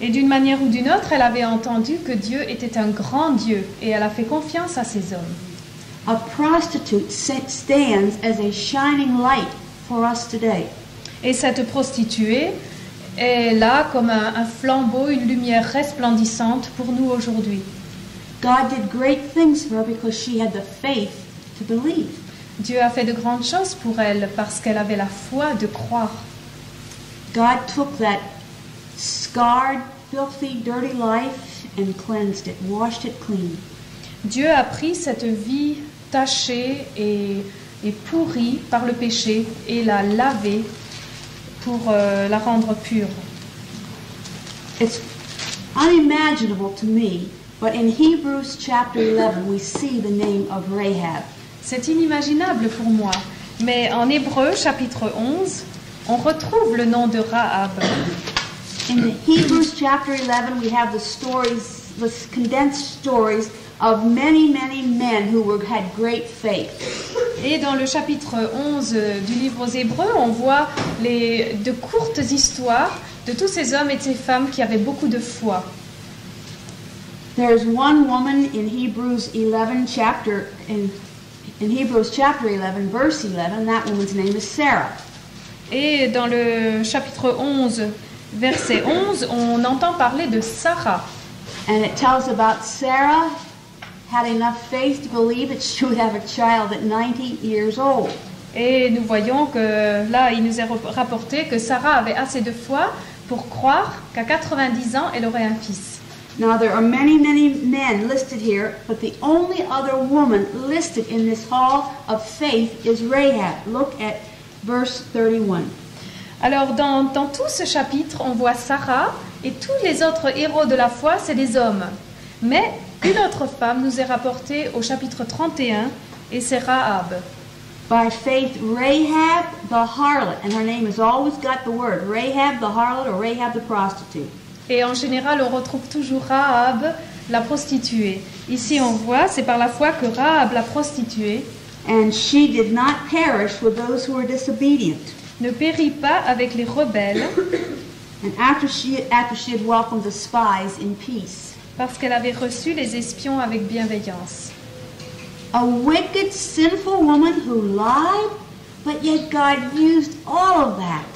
Et d'une manière ou d'une autre, elle avait entendu que Dieu était un grand Dieu et elle a fait confiance à ces hommes. A prostitute stands as a shining light for us today. Et cette prostituée est là comme un flambeau, une lumière resplendissante pour nous aujourd'hui. God did great things for her because she had the faith to believe. Dieu a fait de grandes choses pour elle parce qu'elle avait la foi de croire. God took that scarred, filthy, dirty life and cleansed it, washed it clean. Dieu a pris cette vie tachée et pourrie par le péché et l'a lavée pour la rendre pure. It's unimaginable to me, but in Hebrews chapter 11 we see the name of Rahab. C'est inimaginable pour moi, mais en Hébreux chapitre 11, on retrouve le nom de Rahab. In the Hebrews chapter 11 we have the condensed stories of many men who had great faith. Et dans le chapitre 11 du livre aux Hébreux, on voit de courtes histoires de tous ces hommes et ces femmes qui avaient beaucoup de foi. There's one woman in Hebrews 11 in Hebrews chapter 11 verse 11, that woman's name is Sarah. Et dans le chapitre 11 verset 11, on entend parler de Sarah. And it tells about Sarah had enough faith to believe that she would have a child at 90 years old. Et nous voyons que là, il nous est rapporté que Sarah avait assez de foi pour croire qu'à 90 ans, elle aurait un fils. Now there are many men listed here, but the only other woman listed in this hall of faith is Rahab. Look at verse 31. Alors dans tout ce chapitre, on voit Sarah et tous les autres héros de la foi, c'est des hommes. Mais une autre femme nous est rapportée au chapitre 31 et c'est Rahab. By faith, Rahab the harlot, and her name has always got the word, Rahab the harlot or Rahab the prostitute. Et en général, on retrouve toujours Rahab, la prostituée. Ici, on voit, c'est par la foi que Rahab, la prostituée, And she did not perish with those who were disobedient. ne périt pas avec les rebelles, And after she had welcomed the spies in peace. parce qu'elle avait reçu les espions avec bienveillance. A wicked, sinful woman who lied, but yet God used all of that.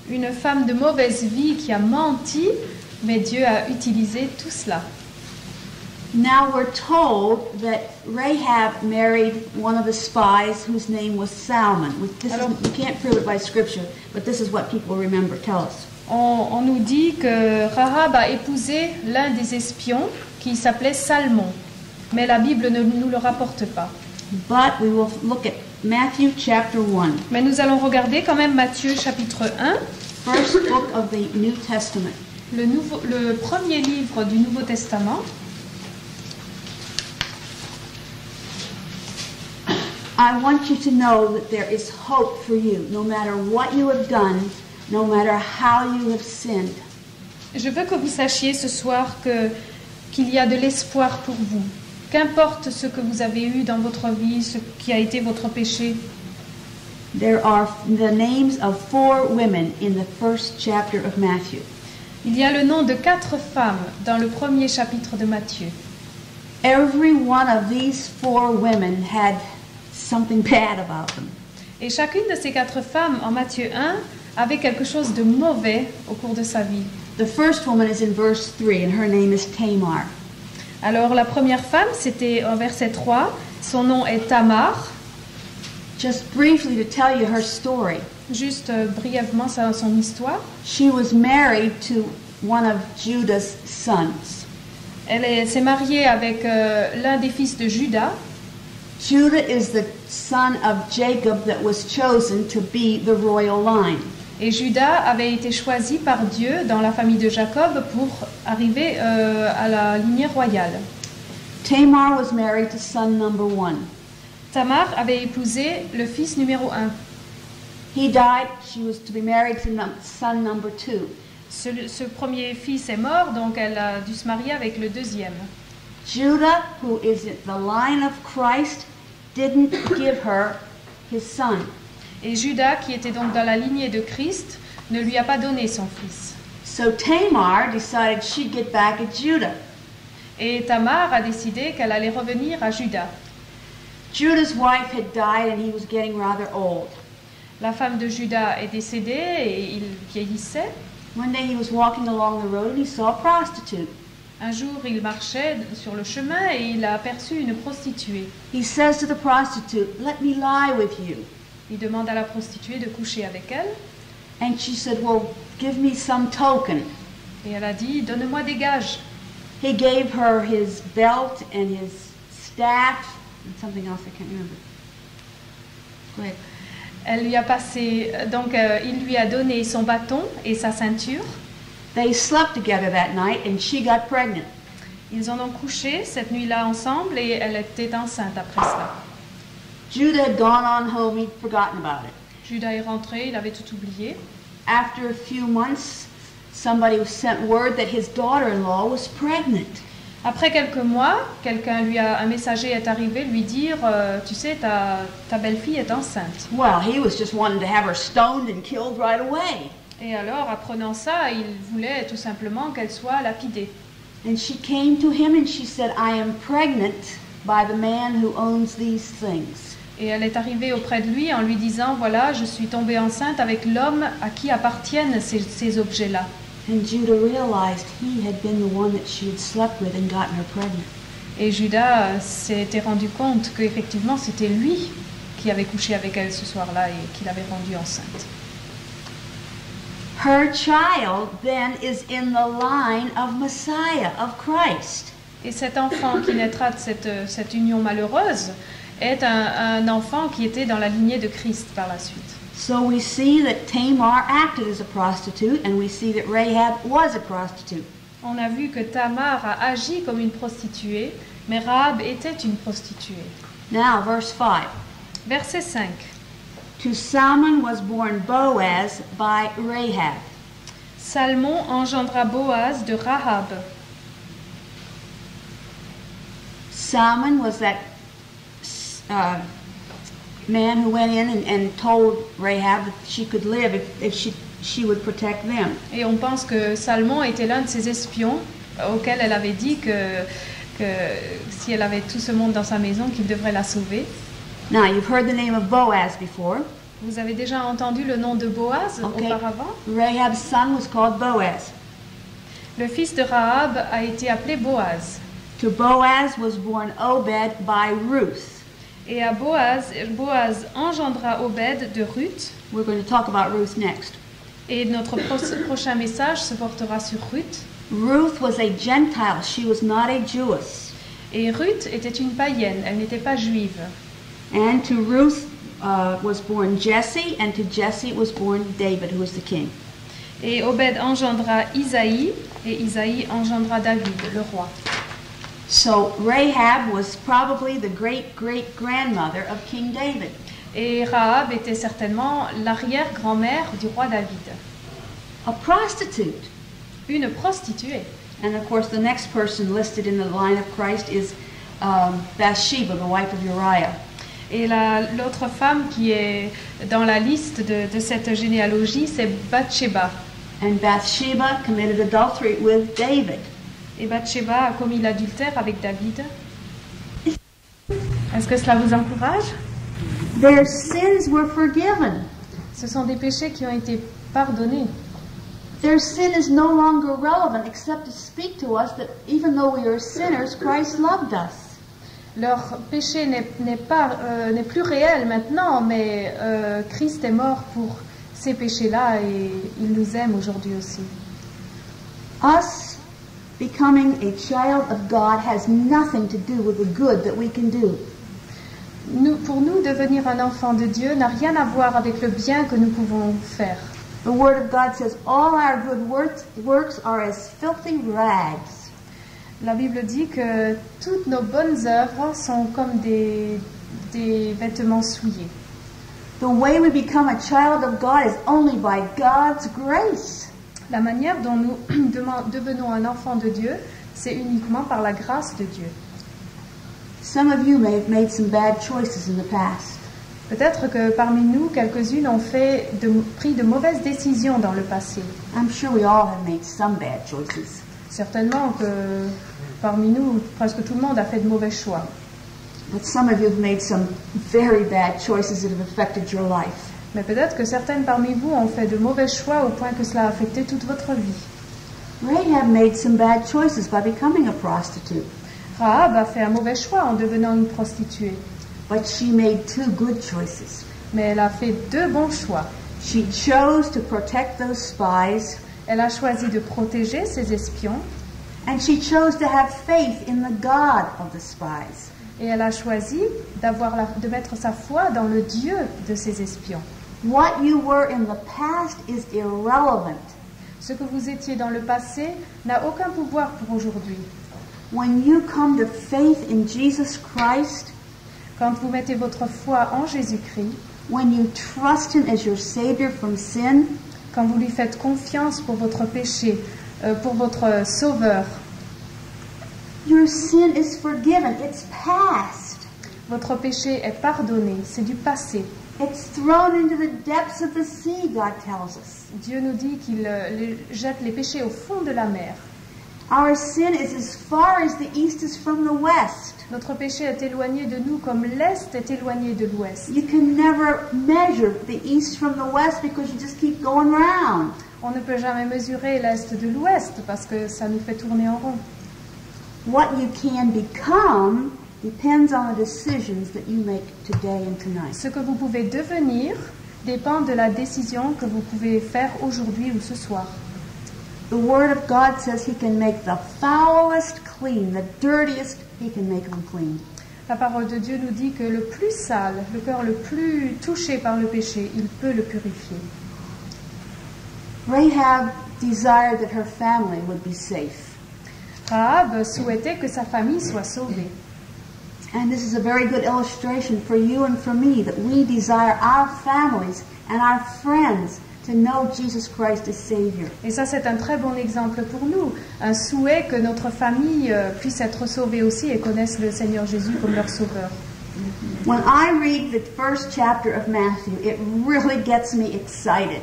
Une femme de mauvaise vie qui a menti, mais Dieu a utilisé tout cela. Now we're told that Rahab married one of the spies whose name was Salmon. We can't prove it by scripture, but this is what people remember. Tell us. On nous dit que Rahab a épousé l'un des espions qui s'appelait Salmon, mais la Bible ne nous le rapporte pas. But we will look at Matthew chapter 1. Mais nous allons regarder quand même Matthieu chapitre 1, First book of the New Testament. le premier livre du Nouveau Testament. I want you to know that there is hope for you, no matter what you have done, no matter how you have sinned. Je veux que vous sachiez ce soir qu'il y a de l'espoir pour vous. Qu'importe ce que vous avez eu dans votre vie, ce qui a été votre péché. There are the names of 4 women in the first chapter of Matthew. Il y a le nom de 4 femmes dans le premier chapitre de Matthieu. Every one of these 4 women had something bad about them. Et chacune de ces 4 femmes en Matthieu 1 avait quelque chose de mauvais au cours de sa vie. The first woman is in verse 3 and her name is Tamar. Alors la première femme, c'était en verset 3, son nom est Tamar. Just briefly to tell you her story. Juste brièvement son histoire. She was married to one of Judah's sons. Elle s'est mariée avec l'un des fils de Juda. Judah is the son of Jacob that was chosen to be the royal line. Et Juda avait été choisi par Dieu dans la famille de Jacob pour arriver à la lignée royale. Tamar was married to son number 1. Tamar avait épousé le fils numéro 1. He died, she was to be married to son number 2. Ce premier fils est mort, donc elle a dû se marier avec le deuxième. Judah, who is in the line of Christ, didn't give her his son. Et Juda, qui était donc dans la lignée de Christ, ne lui a pas donné son fils. So Tamar decided she'd get back at Judah. Et Tamar a décidé qu'elle allait revenir à Juda. Judah's wife had died and he was getting rather old. La femme de Juda est décédée et il vieillissait. One day he was walking along the road and he saw a prostitute. Un jour, il marchait sur le chemin et il a aperçu une prostituée. He says to the prostitute, "Let me lie with you." Il demande à la prostituée de coucher avec elle. And she said, "Well, give me some token." Et elle a dit, donne-moi des gages. He gave her his belt and his staff and something else I can't remember. Go ahead. Elle lui a passé, donc il lui a donné son bâton et sa ceinture. They slept together that night and she got pregnant. Ils en ont couché cette nuit-là ensemble et elle était enceinte après cela. Judah had gone on home, he'd forgotten about it. Juda est rentré, il avait tout oublié. After a few months, somebody sent word that his daughter-in-law was pregnant. Après quelques mois, un messager est arrivé lui dire, tu sais, ta belle-fille est enceinte. Well, he was just wanting to have her stoned and killed right away. Et alors, apprenant ça, il voulait tout simplement qu'elle soit lapidée. And she came to him and she said, "I am pregnant by the man who owns these things." Et elle est arrivée auprès de lui en lui disant, voilà, je suis tombée enceinte avec l'homme à qui appartiennent ces objets-là. And Judah realized he had been the one that she had slept with and gotten her pregnant. Et Juda s'était rendu compte qu'effectivement c'était lui qui avait couché avec elle ce soir-là et qui l'avait rendue enceinte. Her child then is in the line of Messiah, of Christ. Et cet enfant qui naîtra de cette union malheureuse est un enfant qui était dans la lignée de Christ par la suite. So we see that Tamar acted as a prostitute and we see that Rahab was a prostitute. On a vu que Tamar a agi comme une prostituée, mais Rahab était une prostituée. Now, verse 5. Verset 5. To Salmon was born Boaz by Rahab. Salmon engendra Boaz de Rahab. Salmon was that man who went in and told Rahab that she could live if she would protect them. Et on pense que Salmon était l'un de ces espions auxquels elle avait dit que si elle avait tout ce monde dans sa maison, qu'il devrait la sauver. Now, you've heard the name of Boaz before. Vous avez déjà entendu le nom de Boaz auparavant? Rahab's son was called Boaz. Le fils de Rahab a été appelé Boaz. To Boaz was born Obed by Ruth. Et à Boaz engendra Obed de Ruth. We're going to talk about Ruth next. Et notre prochain message se portera sur Ruth. Ruth was a Gentile. She was not a Jewess. Et Ruth était une païenne, elle n'était pas juive. And to Ruth was born Jesse, and to Jesse was born David, who was the king. Et Obed engendra Isaïe, et Isaïe engendra David, le roi. So Rahab was probably the great-great-grandmother of King David. Et Rahab était certainement l'arrière-grand-mère du roi David. A prostitute. Une prostituée. And of course the next person listed in the line of Christ is Bathsheba, the wife of Uriah. Et l'autre femme qui est dans la liste de cette généalogie, c'est Bathsheba. And Bathsheba committed adultery with David. Et Bathsheba a commis l'adultère avec David. Est-ce que cela vous encourage? Their sins were forgiven. Ce sont des péchés qui ont été pardonnés. Their sin is no longer relevant except to speak to us that even though we are sinners, Christ loved us. Leur péché n'est plus réel maintenant, mais Christ est mort pour ces péchés-là et il nous aime aujourd'hui aussi. Us becoming a child of God has nothing to do with the good that we can do. Pour nous, devenir un enfant de Dieu n'a rien à voir avec le bien que nous pouvons faire. The Word of God says all our good works are as filthy rags. La Bible dit que toutes nos bonnes œuvres sont comme des vêtements souillés. The way we become a child of God is only by God's grace. La manière dont nous devenons un enfant de Dieu, c'est uniquement par la grâce de Dieu. Some of you may have made some bad choices in the past. Peut-être que parmi nous, quelques-unes ont pris de mauvaises décisions dans le passé. I'm sure we all have made some bad choices. Certainement que parmi nous, presque tout le monde a fait de mauvais choix. But some of you have made some very bad choices that have affected your life. Mais peut-être que certaines parmi vous ont fait de mauvais choix au point que cela a affecté toute votre vie. Rahab made some bad choices by becoming a prostitute. Rahab a fait un mauvais choix en devenant une prostituée. But she made two good choices. Mais elle a fait deux bons choix. She chose to protect those spies. Elle a choisi de protéger ses espions. And she chose to have faith in the God of the spies. Et elle a choisi de mettre sa foi dans le Dieu de ses espions. What you were in the past is irrelevant. Ce que vous étiez dans le passé n'a aucun pouvoir pour aujourd'hui. When you come to faith in Jesus Christ, quand vous mettez votre foi en Jésus-Christ, when you trust Him as your Savior from sin, quand vous lui faites confiance pour votre péché, pour votre Sauveur, your sin is forgiven. It's past. Votre péché est pardonné, c'est du passé. It's thrown into the depths of the sea, God tells us. Dieu nous dit qu'il jette les péchés au fond de la mer. Our sin is as far as the east is from the west. Notre péché est éloigné de nous comme l'est est éloigné de l'ouest. You can never measure the east from the west because you just keep going round. On ne peut jamais mesurer l'est de l'ouest parce que ça nous fait tourner en rond. What you can become depends on the decisions that you make today and tonight. Ce que vous pouvez devenir dépend de la décision que vous pouvez faire aujourd'hui ou ce soir. The Word of God says He can make the foulest clean, the dirtiest, He can make them clean. La parole de Dieu nous dit que le plus sale, le cœur le plus touché par le péché, il peut le purifier. Rahab desired that her family would be safe. Rahab souhaitait que sa famille soit sauvée. And this is a very good illustration for you and for me that we desire our families and our friends to know Jesus Christ as Savior. Et ça, c'est un très bon exemple pour nous. Un souhait que notre famille puisse être sauvée aussi et connaisse le Seigneur Jésus comme leur sauveur. When I read the first chapter of Matthew, it really gets me excited.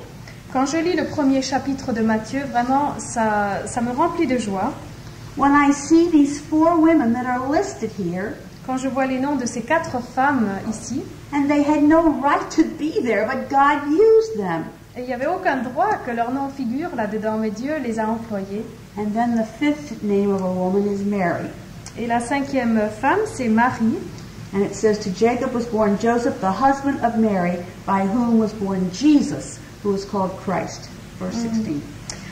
Quand je lis le premier chapitre de Matthieu, vraiment, ça me remplit de joie. When I see these 4 women that are listed here, Quand je vois les noms de ces 4 femmes ici, and they had no right to be there, but God used them. et il n'y avait aucun droit que leur nom figure là-dedans, mais Dieu les a employés. And then the 5th name of a woman is Mary. Et la 5e femme, c'est Marie. And it says, to Jacob was born Joseph, the husband of Mary, by whom was born Jesus, who is called Christ. Verse 16.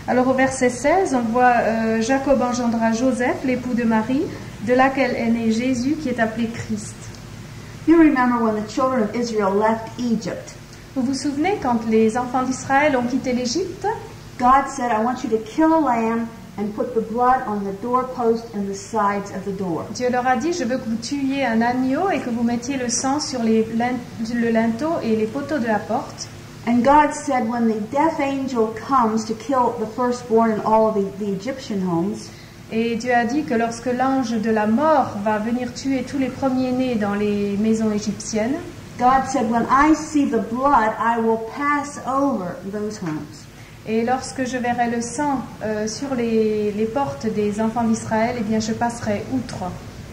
Alors au verset 16, on voit Jacob engendra Joseph, l'époux de Marie, de laquelle est né Jésus, qui est appelé Christ. You remember when the children of Israel left Egypt. Vous vous souvenez quand les enfants d'Israël ont quitté l'Égypte? God said, I want you to kill a lamb and put the blood on the doorpost and the sides of the door. Dieu leur a dit, je veux que vous tuiez un agneau et que vous mettiez le sang sur le linteau et les poteaux de la porte. And God said, when the death angel comes to kill the firstborn in all of the Egyptian homes, Et Dieu a dit que lorsque l'ange de la mort va venir tuer tous les premiers-nés dans les maisons égyptiennes, God said, when I see the blood, I will pass over those homes. et lorsque je verrai le sang sur les portes des enfants d'Israël, eh bien je passerai outre.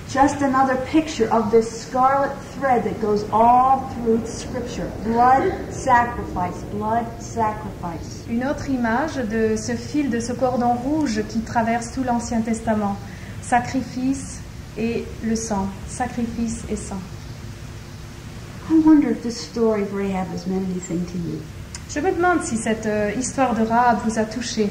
Just another picture of this scarlet thread that goes all through Scripture. Blood, sacrifice, blood, sacrifice. Une autre image de ce fil, de ce cordon rouge qui traverse tout l'Ancien Testament. Sacrifice et le sang. Sacrifice et sang. I wonder if this story of Rahab has meant anything to you. Je me demande si cette histoire de Rahab vous a touché.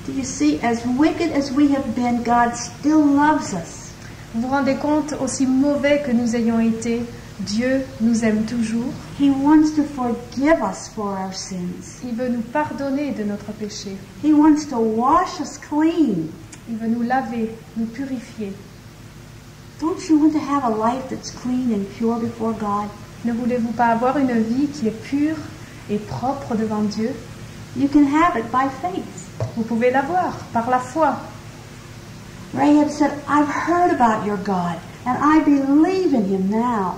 Do you see, as wicked as we have been, God still loves us. Vous vous rendez compte, aussi mauvais que nous ayons été, Dieu nous aime toujours. He wants to forgive us for our sins. Il veut nous pardonner de notre péché. He wants to wash us clean. Il veut nous laver, nous purifier. Don't you want to have a life that's clean and pure before God? Ne voulez-vous pas avoir une vie qui est pure et propre devant Dieu? You can have it by faith. Vous pouvez l'avoir par la foi. Rahab said, I've heard about your God, and I believe in him now.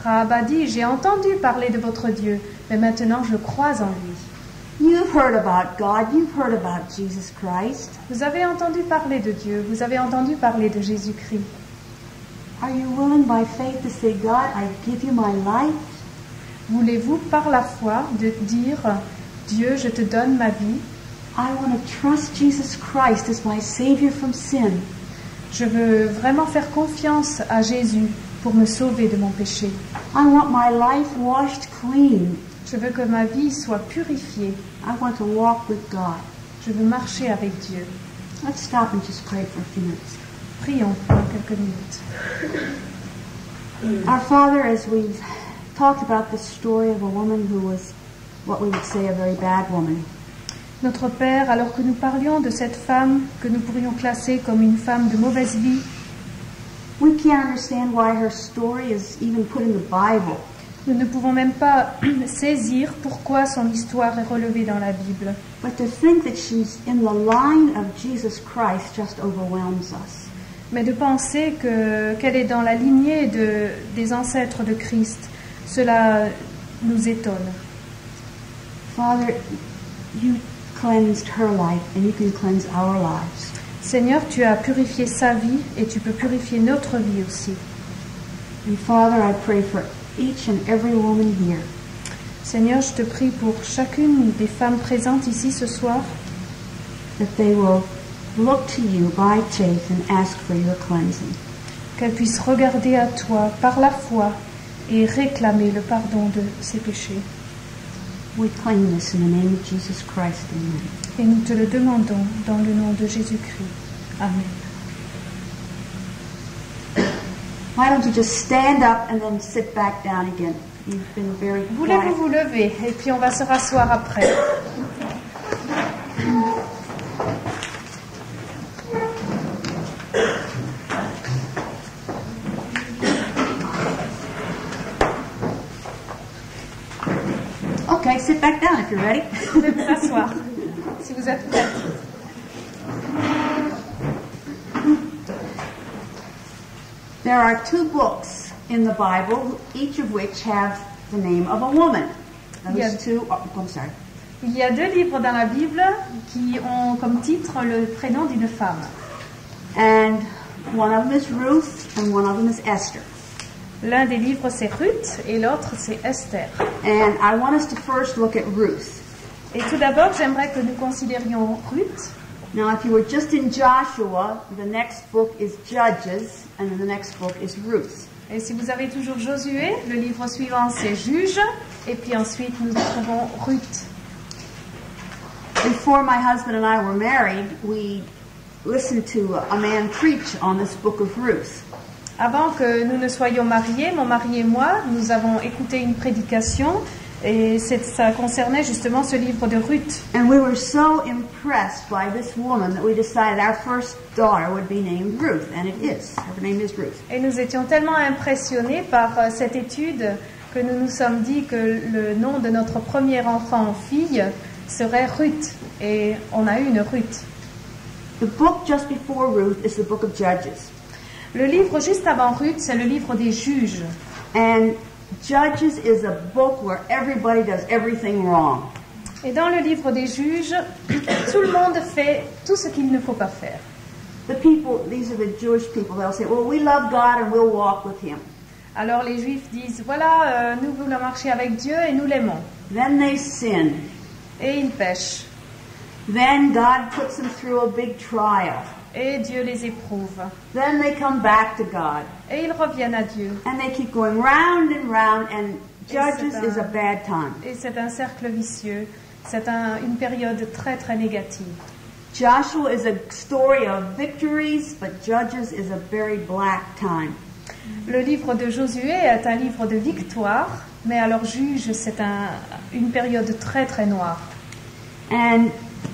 Rahab a dit, j'ai entendu parler de votre Dieu, mais maintenant je crois en lui. You've heard about God, you've heard about Jesus Christ. Vous avez entendu parler de Dieu, vous avez entendu parler de Jésus-Christ. Are you willing by faith to say, God, I give you my life? Voulez-vous par la foi de dire, Dieu, je te donne ma vie. I want to trust Jesus Christ as my Savior from sin. Je veux vraiment faire confiance à Jésus pour me sauver de mon péché. I want my life washed clean. Je veux que ma vie soit purifiée. I want to walk with God. Je veux marcher avec Dieu. Let's stop and just pray for a few minutes. Prions pendant quelques minutes. Our Father, as we've talked about the story of a woman who was what we would say a very bad woman, Notre Père, alors que nous parlions de cette femme que nous pourrions classer comme une femme de mauvaise vie, we can't understand why her story is even put in the Bible. nous ne pouvons même pas saisir pourquoi son histoire est relevée dans la Bible. But to think that she's in the line of Jesus Christ just overwhelms us. Mais de penser qu'elle est dans la lignée des ancêtres de Christ, cela nous étonne. Father, you cleansed her life and you can cleanse our lives. Seigneur, tu as purifié sa vie et tu peux purifier notre vie aussi. And Father, I pray for each and every woman here. Seigneur, je te prie pour chacune des femmes présentes ici ce soir, that they will look to you by faith and ask for your cleansing. qu'elles puissent regarder à toi par la foi et réclamer le pardon de ses péchés. We claim this in the name of Jesus Christ. Amen. Et nous te le demandons dans le nom de Jésus-Christ. Amen. Why don't you just stand up and then sit back down again? You've been very Voulez-vous quiet. vous lever et puis on va se rasseoir après. Okay, sit back down if you're ready. Vous pouvez vous asseoir, si vous êtes prêts. There are 2 books in the Bible, each of which have the name of a woman. Yes. Those two, I'm sorry. Il y a 2 livres dans la Bible qui ont comme titre le prénom d'une femme. And one of them is Ruth and one of them is Esther. L'un des livres c'est Ruth et l'autre c'est Esther. And I want us to first look at Ruth. Et tout d'abord, j'aimerais que nous considérions Ruth. Now, if you were just in Joshua, the next book is Judges, and then the next book is Ruth. Et si vous avez toujours Josué, le livre suivant c'est Juges, et puis ensuite nous trouvons Ruth. Before my husband and I were married, we listened to a man preach on this book of Ruth. Avant que nous ne soyons mariés, mon mari et moi, nous avons écouté une prédication et ça concernait justement ce livre de Ruth. And we were so impressed by this woman that we decided our first daughter would be named Ruth, and it is. Her name is Ruth. Et nous étions tellement impressionnés par cette étude que nous nous sommes dit que le nom de notre premier enfant fille serait Ruth. Et on a eu une Ruth. The book just before Ruth is the book of Judges. Le livre juste avant Ruth, c'est le livre des Juges. And Judges is a book where everybody does everything wrong. Et dans le livre des Juges, tout le monde fait tout ce qu'il ne faut pas faire. The people, these are the Jewish people, they'll say, well, we love God and we'll walk with Him. Alors les Juifs disent, voilà, nous voulons marcher avec Dieu et nous l'aimons. Then they sin. Et ils pêchent. Then God puts them through a big trial. Et Dieu les éprouve. Then they come back to God. Et ils reviennent à Dieu. And they keep going round and Judges is a bad time. Et c'est un cercle vicieux. C'est une période très très négative. Joshua is a story of victories, but Judges is a very black time. Le livre de Josué est un livre de victoire, mais alors Juge, c'est une période très très noire. And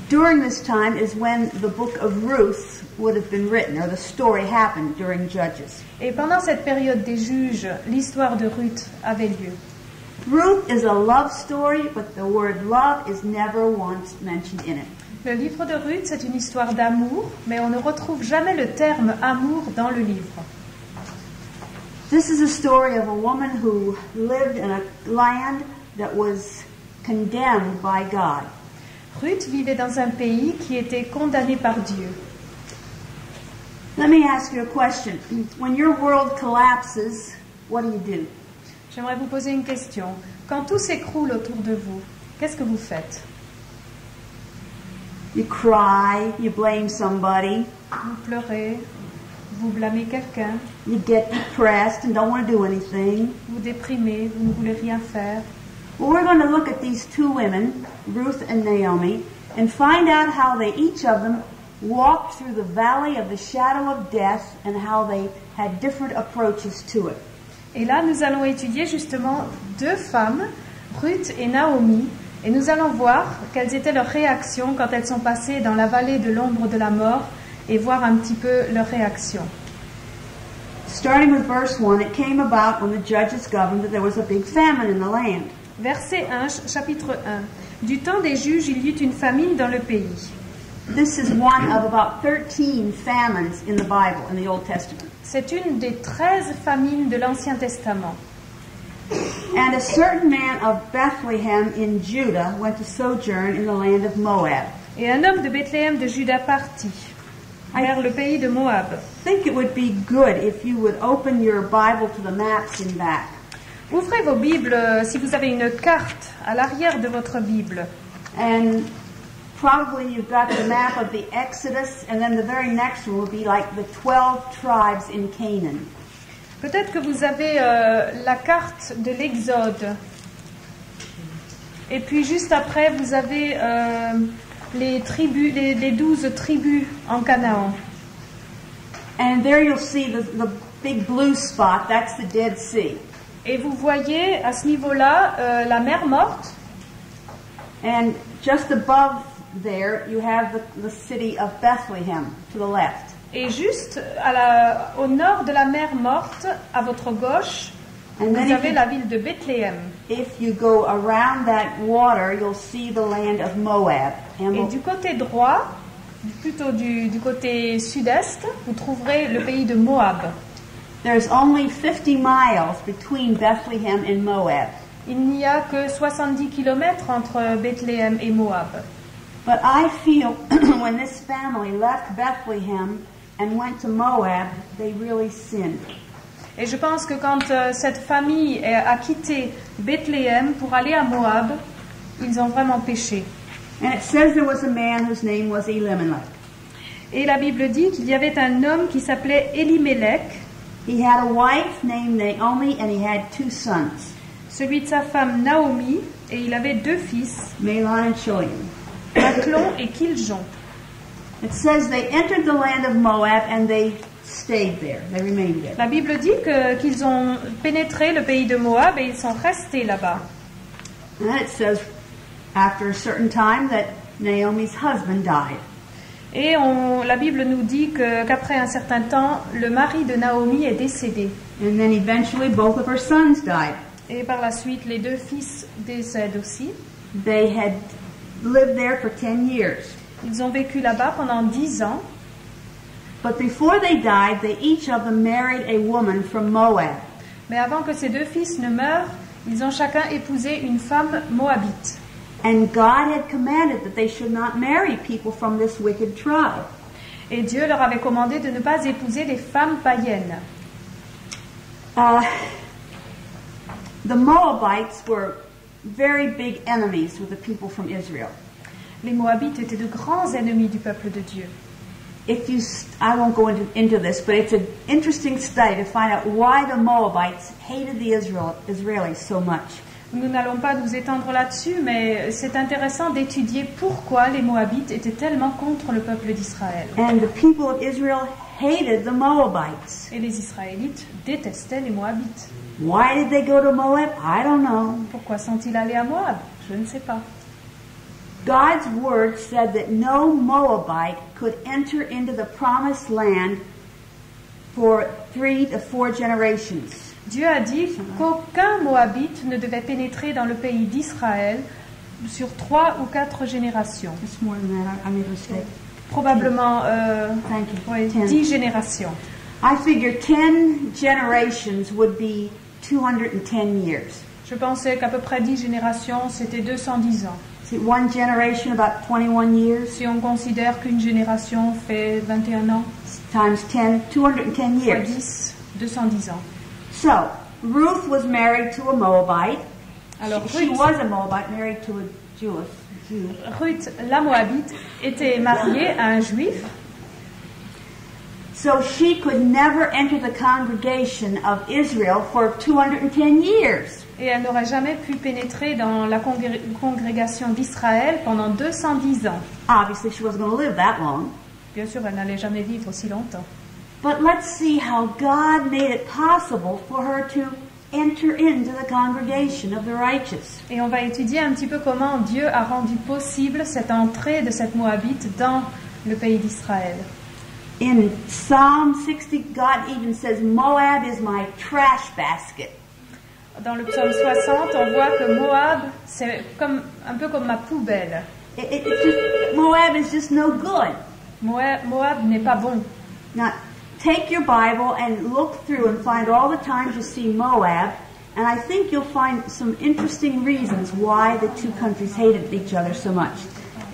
during this time is when the book of Ruth would have been written, or the story happened during Judges. Et pendant cette période des Juges, l'histoire de Ruth avait lieu. Ruth is a love story, but the word love is never once mentioned in it. Le livre de Ruth, c'est une histoire d'amour, mais on ne retrouve jamais le terme amour dans le livre. This is a story of a woman who lived in a land that was condemned by God. Ruth vivait dans un pays qui était condamné par Dieu. Let me ask you a question. When your world collapses, what do? J'aimerais vous poser une question. Quand tout s'écroule autour de vous, qu'est-ce que vous faites? You cry, you blame somebody. Vous pleurez, vous blâmez quelqu'un, You get depressed and don't want to do anything. vous déprimez, vous ne voulez rien faire. Well, we're going to look at these 2 women, Ruth and Naomi, and find out how they, each of them, walked through the valley of the shadow of death and how they had different approaches to it. Et là, nous allons étudier justement 2 femmes, Ruth et Naomi, et nous allons voir quelles étaient leurs réactions quand elles sont passées dans la vallée de l'ombre de la mort et voir un petit peu leurs réactions. Starting with verse 1, it came about when the judges governed that there was a big famine in the land. Verset 1, chapitre 1. Du temps des juges, il y eut une famine dans le pays. This is one of about 13 famines in the Bible, in the Old Testament. C'est une des 13 famines de l'Ancien Testament. And a certain man of Bethlehem in Judah went to sojourn in the land of Moab. Et un homme de Bethléem de Juda partit vers le pays de Moab. I think it would be good if you would open your Bible to the maps in back. Ouvrez vos Bibles si vous avez une carte à l'arrière de votre Bible. And probably you've got the map of the Exodus, and then the very next one will be like the 12 tribes in Canaan. Peut-être que vous avez la carte de l'Exode. Et puis juste après, vous avez les tribus, les 12 tribus en Canaan. And there you'll see the big blue spot, that's the Dead Sea. Et vous voyez à ce niveau-là la mer morte. And just above there you have the city of Bethlehem to the left. Et juste au nord de la mer morte, à votre gauche, And vous then avez la ville de Bethléem. if you go around that water, you'll see the land of Moab. Et du côté droit, plutôt du côté sud-est, vous trouverez le pays de Moab. There's only 50 miles between Bethlehem and Moab. Il n'y a que 70 kilomètres entre Bethléem et Moab. But I feel when this family left Bethlehem and went to Moab, they really sinned. Et je pense que quand cette famille a quitté Bethléem pour aller à Moab, ils ont vraiment péché. And it says there was a man whose name was Elimelech. Et la Bible dit qu'il y avait un homme qui s'appelait Elimelech. He had a wife named Naomi and he had 2 sons, Celui de sa femme Naomi, et il avait 2 fils, Mahlon and Chilion. Machlon et Kiljon. It says they entered the land of Moab and they stayed there. They remained there. La Bible dit qu'ils ont pénétré le pays de Moab et ils sont restés là-bas. And then it says after a certain time that Naomi's husband died. Et la Bible nous dit qu'après un certain temps, le mari de Naomi est décédé. And then eventually both of her sons died. Et par la suite, les 2 fils décèdent aussi. They had lived there for 10 years. Ils ont vécu là-bas pendant 10 ans. But before they died, they each of them married a woman from Moab. Mais avant que ces 2 fils ne meurent, ils ont chacun épousé une femme moabite. And God had commanded that they should not marry people from this wicked tribe. Et Dieu leur avait commandé de ne pas épouser des femmes païennes. The Moabites were very big enemies with the people from Israel. Les Moabites étaient de grands ennemis du peuple de Dieu. I won't go into this, but it's an interesting study to find out why the Moabites hated the Israelis so much. Nous n'allons pas nous étendre là-dessus, mais c'est intéressant d'étudier pourquoi les Moabites étaient tellement contre le peuple d'Israël. And the people of Israel hated the Moabites. Et les Israélites détestaient les Moabites. Why did they go to Moab? I don't know. Pourquoi sont-ils allés à Moab? Je ne sais pas. God's word said that no Moabite could enter into the promised land for 3 to 4 generations. Dieu a dit qu'aucun Moabite ne devait pénétrer dans le pays d'Israël sur 3 ou 4 générations. It's more than that. I made a mistake. Probablement 10. 10 générations. I figure 10 generations would be 210 years. Je pensais qu'à peu près 10 générations, c'était 210 ans. See, one generation about 21 years Si on considère qu'une génération fait 21 ans, times 10, 210 fois years. 10, 210 ans. So, Ruth was married to a Moabite. Alors She Ruth, was a Moabite married to a Jew. Ruth, la Moabite, était mariée à un juif, So she could never enter the congregation of Israel for 210 years. et elle n'aurait jamais pu pénétrer dans la congrégation d'Israël pendant 210 ans. Obviously, she wasn't going to live that long. Bien sûr, elle n'allait jamais vivre aussi longtemps. But let's see how God made it possible for her to enter into the congregation of the righteous. Et on va étudier un petit peu comment Dieu a rendu possible cette entrée de cette Moabite dans le pays d'Israël. In Psalm 60, God even says, Moab is my trash basket. Dans le psaume 60, on voit que Moab, c'est un peu comme ma poubelle. Moab is just no good. Moab n'est pas bon. Now, take your Bible and look through and find all the times you see Moab, and I think you'll find some interesting reasons why the two countries hated each other so much.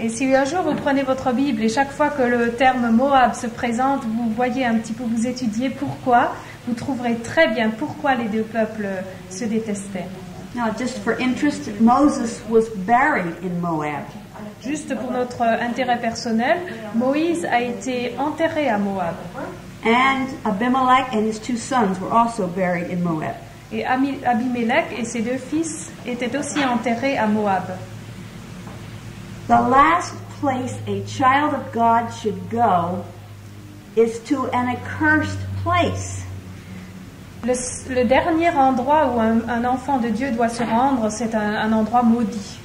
Et si un jour vous prenez votre Bible et chaque fois que le terme Moab se présente, vous voyez un petit peu, vous étudiez pourquoi, vous trouverez très bien pourquoi les 2 peuples se détestaient. Now, just for interest, Moses was buried in Moab. Juste pour notre intérêt personnel, Moïse a été enterré à Moab. And Abimelech and his 2 sons were also buried in Moab. Et Abimelech et ses 2 fils étaient aussi enterrés à Moab. The last place a child of God should go is to an accursed place. Le dernier endroit où un enfant de Dieu doit se rendre, c'est un endroit maudit.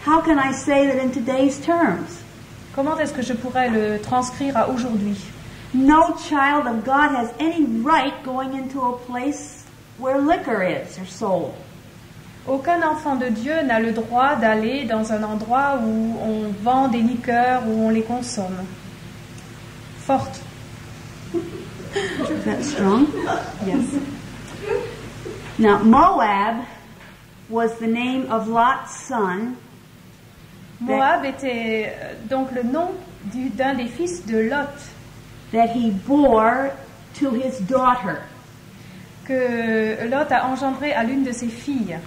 How can I say that in today's terms? Comment est-ce que je pourrais le transcrire à aujourd'hui? No child of God has any right going into a place where liquor is or sold. Aucun enfant de Dieu n'a le droit d'aller dans un endroit où on vend des liqueurs, où on les consomme. Forte. Is that strong? Yes. Now, Moab was the name of Lot's son. Moab était donc le nom d'un des fils de Lot That he bore to his daughter. que Lot a engendré à l'une de ses filles.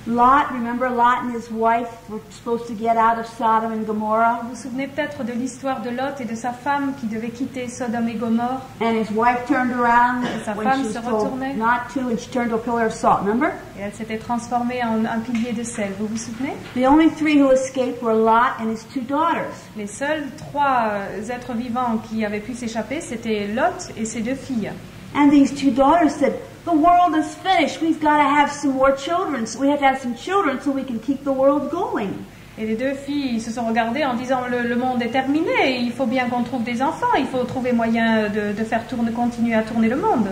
Lot, remember Lot and his wife were supposed to get out of Sodom and Gomorrah? Vous vous souvenez peut-être de l'histoire de Lot et de sa femme qui devait quitter Sodome et Gomorrhe. And his wife turned around sa when femme she se was told retournait. not to, and she turned to a pillar of salt, remember? Et elle s'était transformée en un pilier de sel, vous vous souvenez? The only three who escaped were Lot and his two daughters. Les seuls 3 êtres vivants qui avaient pu s'échapper, c'était Lot et ses 2 filles. And these two daughters said, the world is finished. We've got to have some more children. So we have to have some children so we can keep the world going. Et les 2 filles se sont regardées en disant le monde est terminé, il faut bien qu'on trouve des enfants, il faut trouver moyen de faire continuer à tourner le monde.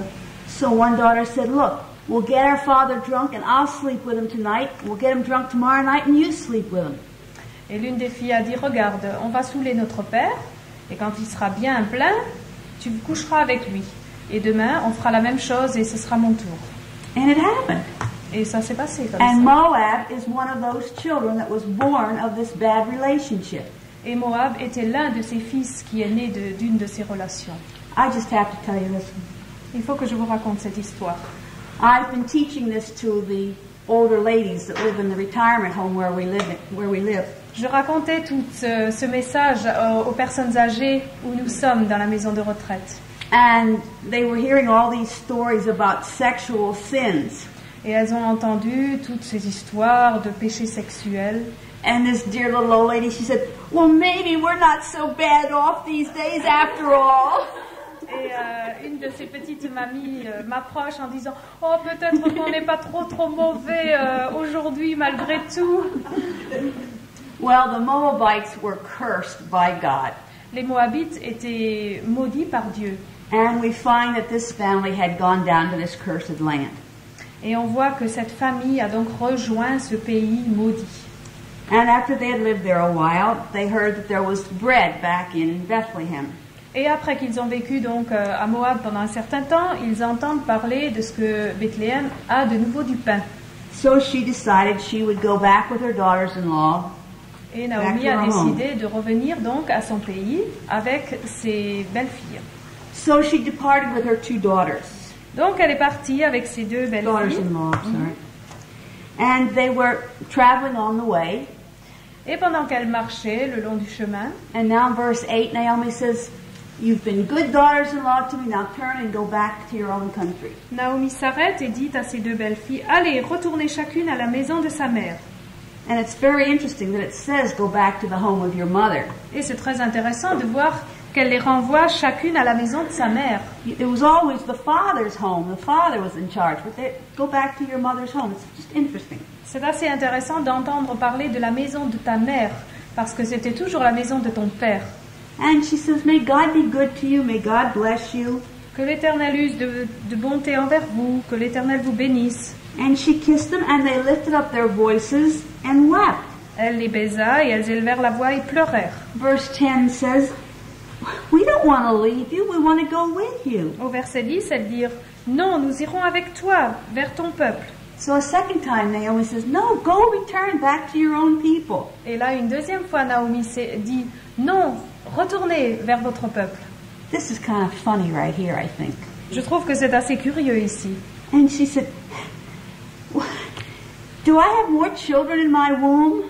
So one daughter said, look, we'll get our father drunk and I'll sleep with him tonight. We'll get him drunk tomorrow night and you sleep with him. Et l'une des filles a dit, regarde, on va saouler notre père, et quand il sera bien plein, tu coucheras avec lui. Et demain, on fera la même chose et ce sera mon tour. And it happened. Et ça s'est passé comme And ça. Moab is one of those children that was born of this bad relationship. Et Moab était l'un de ses fils qui est né d'une de ces relations. I just have to tell you this one. Il faut que je vous raconte cette histoire. I've been teaching this to the older ladies that live in the retirement home where we live. Je racontais tout ce message aux personnes âgées où nous sommes dans la maison de retraite. And they were hearing all these stories about sexual sins. Et elles ont entendu toutes ces histoires de péchés sexuels. And this dear little old lady, she said, well, maybe we're not so bad off these days after all. Et une de ces petites mamies m'approche en disant « Oh, peut-être qu'on n'est pas trop mauvais aujourd'hui malgré tout. » Well, the Moabites were cursed by God. Les Moabites étaient maudits par Dieu. And we find that this family had gone down to this cursed land. Et on voit que cette famille a donc rejoint ce pays maudit. And after they had lived there a while, they heard that there was bread back in Bethlehem. Et après qu'ils ont vécu donc à Moab pendant un certain temps, ils entendent parler de ce que Bethléem a de nouveau du pain. So she decided she would go back with her daughters-in-law. Et Naomi a décidé de revenir donc à son pays avec ses belles-filles. So she departed with her two daughters. Donc elle est partie avec ses 2 belles-filles. Daughters-in-law, sorry. And they were traveling on the way. Et pendant qu'elle marchait le long du chemin, And now in verse 8, Naomi says, you've been good daughters-in-law to me, now turn and go back to your own country. Naomi s'arrête et dit à ses 2 belles-filles, allez, retournez chacune à la maison de sa mère. And it's very interesting that it says, go back to the home of your mother. Et c'est très intéressant de voir qu'elle les renvoie chacune à la maison de sa mère. It was always the father's home. The father was in charge. But they go back to your mother's home. It's just interesting. C'est assez intéressant d'entendre parler de la maison de ta mère, parce que c'était toujours la maison de ton père. And she says, may God be good to you. May God bless you. Que l'Éternel use de bonté envers vous, que l'Éternel vous bénisse. And she kissed them, and they lifted up their voices and wept. Elle les baisa et elles élevèrent la voix et pleurèrent. Verse 10 says, we don't want to leave you. We want to go with you. Au verset 10, elles dirent, non, nous irons avec toi, vers ton peuple. So a second time, Naomi says, no, go return back to your own people. Et là, une deuxième fois, Naomi dit, non, retournez vers votre peuple. This is kind of funny right here, I think. Je trouve que c'est assez curieux ici. And she said, do I have more children in my womb?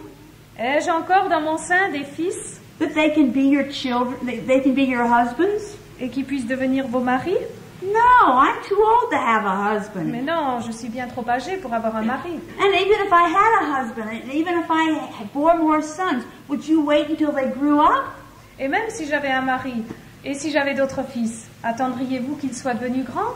Ai-je encore dans mon sein des fils That they can be your children, they can be your husbands? et qui puissent devenir vos maris? No, I'm too old to have a husband. Mais non, je suis bien trop âgée pour avoir un mari. And even if I had a husband, and even if I bore more sons, would you wait until they grew up? Et même si j'avais un mari, et si j'avais d'autres fils, attendriez-vous qu'ils soient devenus grands?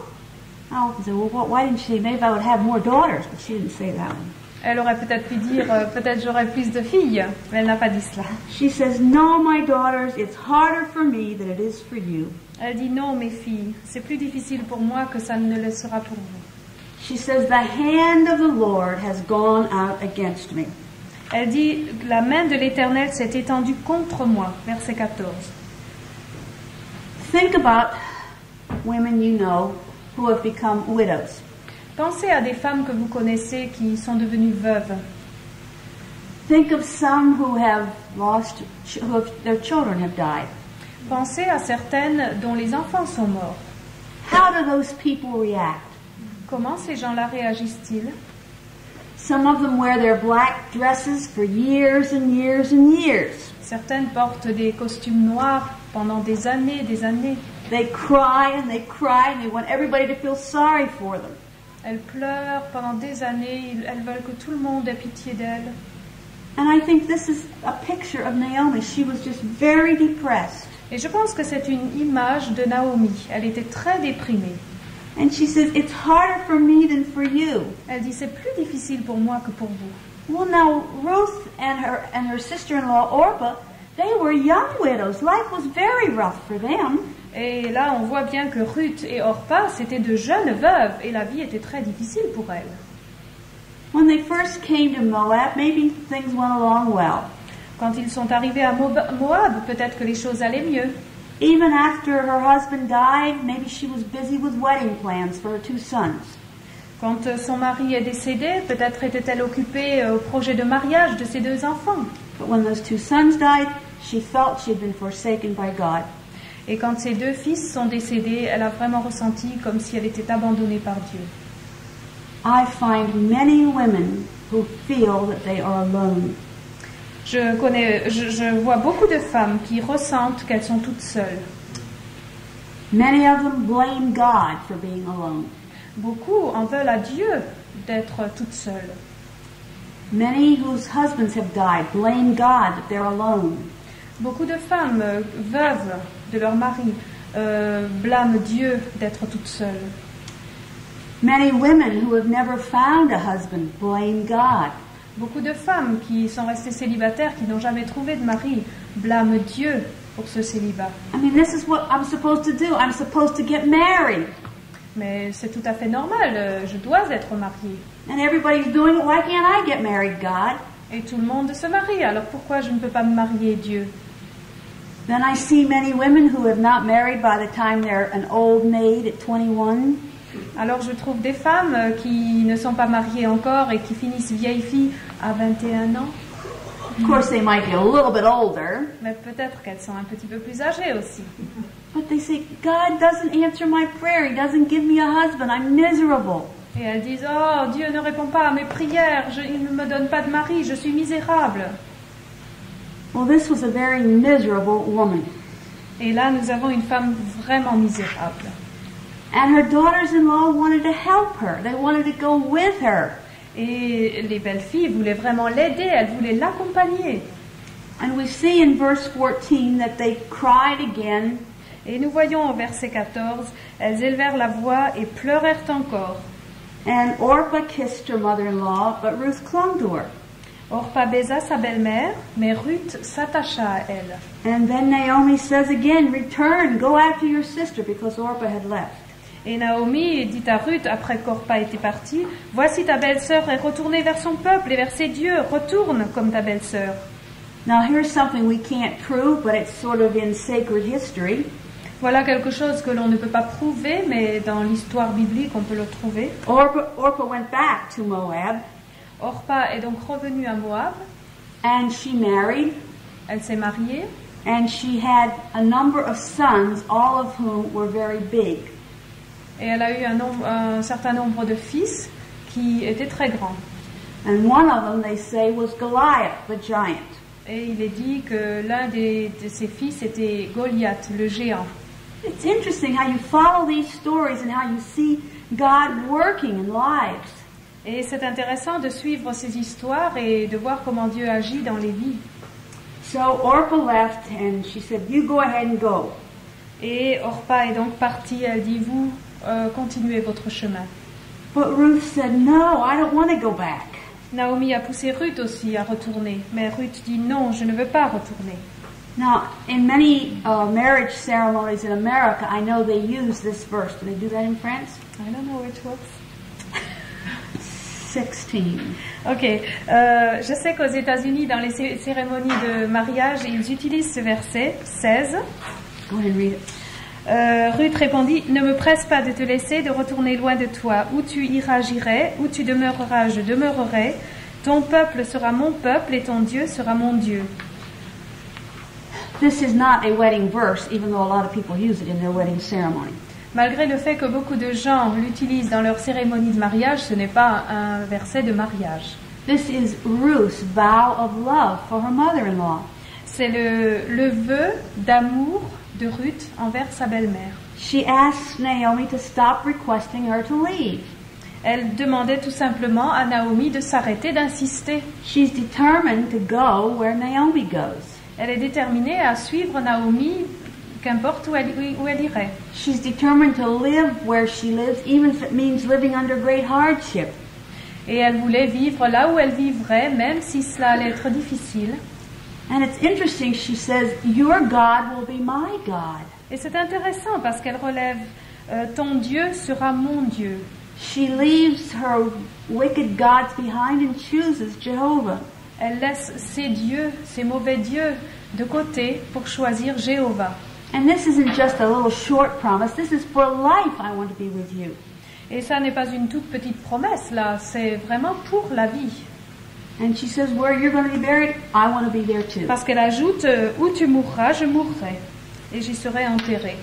Oh, well, why didn't she say, maybe I would have more daughters? But she didn't say that one. Elle aurait peut-être pu dire, peut-être j'aurais plus de filles, mais elle n'a pas dit cela. She says, no, my daughters, it's harder for me than it is for you. Elle dit non, mes filles, c'est plus difficile pour moi que ça ne le sera pour vous. She says, the hand of the Lord has gone out against me. Elle dit, la main de l'Éternel s'est étendue contre moi. Verset 14. Think about women you know who have become widows. Pensez à des femmes que vous connaissez qui sont devenues veuves. Think of some who have lost, their children have died. Pensez à certaines dont les enfants sont morts. How do those people react? Comment ces gens-là réagissent-ils? Some of them wear their black dresses for years and years and years. Certaines portent des costumes noirs pendant des années, des années. They cry and they cry and they want everybody to feel sorry for them. Elles pleurent pendant des années, elles veulent que tout le monde ait pitié d'elles. And I think this is a picture of Naomi. She was just very depressed. Et je pense que c'est une image de Naomi. Elle était très déprimée. And she says, it's harder for me than for you. Elle dit, c'est plus difficile pour moi que pour vous. Well, now, Ruth and her sister-in-law, Orpah, they were young widows. Life was very rough for them. Et là, on voit bien que Ruth et Orpah, c'était de jeunes veuves, et la vie était très difficile pour elles. When they first came to Moab, maybe things went along well. Quand ils sont arrivés à Moab, peut-être que les choses allaient mieux. Even after her husband died, maybe she was busy with wedding plans for her 2 sons. Quand son mari est décédé, peut-être était-elle occupée au projet de mariage de ses 2 enfants. But when those 2 sons died, she felt she had been forsaken by God. Et quand ses 2 fils sont décédés, elle a vraiment ressenti comme si elle était abandonnée par Dieu. I find many women who feel that they are alone. Je vois beaucoup de femmes qui ressentent qu'elles sont toutes seules. Many of them blame God for being alone. Beaucoup en veulent à Dieu d'être toutes seules. Many whose husbands have died blame God that they're alone. Beaucoup de femmes veuves de leur mari blâment Dieu d'être toutes seules. Many women who have never found a husband blame God. Beaucoup de femmes qui sont restées célibataires, qui n'ont jamais trouvé de mari, blâment Dieu pour ce célibat. I mean, this is what I'm supposed to do. I'm supposed to get married. Mais c'est tout à fait normal, je dois être mariée. And everybody's doing it. Why can't I get married, God? Et tout le monde se marie, alors pourquoi je ne peux pas me marier, Dieu? Then I see many women who have not married by the time they're an old maid at 21. Alors je trouve des femmes qui ne sont pas mariées encore et qui finissent vieilles filles à 21 ans. Of course, they might be a little bit older. Mais peut-être qu'elles sont un petit peu plus âgées aussi. But they say, God doesn't answer my prayer. He doesn't give me a husband. I'm miserable. Et elles disent, oh, Dieu ne répond pas à mes prières, il ne me donne pas de mari, je suis misérable. Well, this was a very miserable woman. Et là, nous avons une femme vraiment misérable. And her daughters-in-law wanted to help her. They wanted to go with her. Et les belles-filles voulaient vraiment l'aider, elles voulaient l'accompagner. And we see in verse 14 that they cried again. Et nous voyons au verset 14, elles élevèrent la voix et pleurèrent encore. And Orpah kissed her mother-in-law, but Ruth clung to her. Orpah baisa sa belle-mère, mais Ruth s'attacha à elle. And then Naomi says again, return, go after your sister, because Orpah had left. Et Naomi dit à Ruth, après qu'Orpah était partie, voici ta belle-sœur est retournée vers son peuple et vers ses dieux, retourne comme ta belle-sœur. Now here's something we can't prove, but it's sort of in sacred history. Voilà quelque chose que l'on ne peut pas prouver, mais dans l'histoire biblique, on peut le trouver. Orpah went back to Moab. Orpah est donc revenue à Moab. And she married. Elle s'est mariée. And she had a number of sons, all of whom were very big. Et elle a eu un certain nombre de fils qui étaient très grands. And one of them, they say, was Goliath, the giant. Et il est dit que l'un de ses fils était Goliath, le géant. It's interesting how you follow these stories and how you see God working in lives. Et c'est intéressant de suivre ces histoires et de voir comment Dieu agit dans les vies. So Orpah left and she said, you go ahead and go. Et Orpah est donc partie, elle dit, vous continuez votre chemin. But Ruth said, no, I don't want to go back. Naomi a poussé Ruth aussi à retourner, mais Ruth dit non, je ne veux pas retourner. Now, in many marriage ceremonies in America, I know they use this verse. Do they do that in France? I don't know which works. 16. Ok, je sais qu'aux États-Unis, dans les cérémonies de mariage, ils utilisent ce verset 16. Go ahead and read it. Ruth répondit, « Ne me presse pas de te laisser, de retourner loin de toi. Où tu iras, j'irai. Où tu demeureras, je demeurerai. Ton peuple sera mon peuple et ton Dieu sera mon Dieu. » This is not a wedding verse, even though a lot of people use it in their wedding ceremony. Malgré le fait que beaucoup de gens l'utilisent dans leur cérémonie de mariage, ce n'est pas un verset de mariage. This is Ruth's vow of love for her mother-in-law. C'est le vœu d'amour de Ruth envers sa belle-mère. She asks Naomi to stop requesting her to leave. Elle demandait tout simplement à Naomi de s'arrêter d'insister. She's determined to go where Naomi goes. Elle est déterminée à suivre Naomi, qu'importe où elle irait. She's determined to live where she lives, even if it means living under great hardship. Et elle voulait vivre là où elle vivrait, même si cela allait être difficile. And it's interesting, she says, your God will be my God. Et c'est intéressant parce qu'elle relève ton Dieu sera mon Dieu. She leaves her wicked gods behind and chooses Jehovah. Elle laisse ses dieux, ses mauvais dieux de côté pour choisir Jéhovah. And this isn't just a little short promise. This is for life. I want to be with you. Et ça n'est pas une toute petite promesse là, c'est vraiment pour la vie. And she says, where you're going to be buried, I want to be there too. Parce qu'elle ajoute, où tu mourras, je mourrai, et j'y serai enterrée.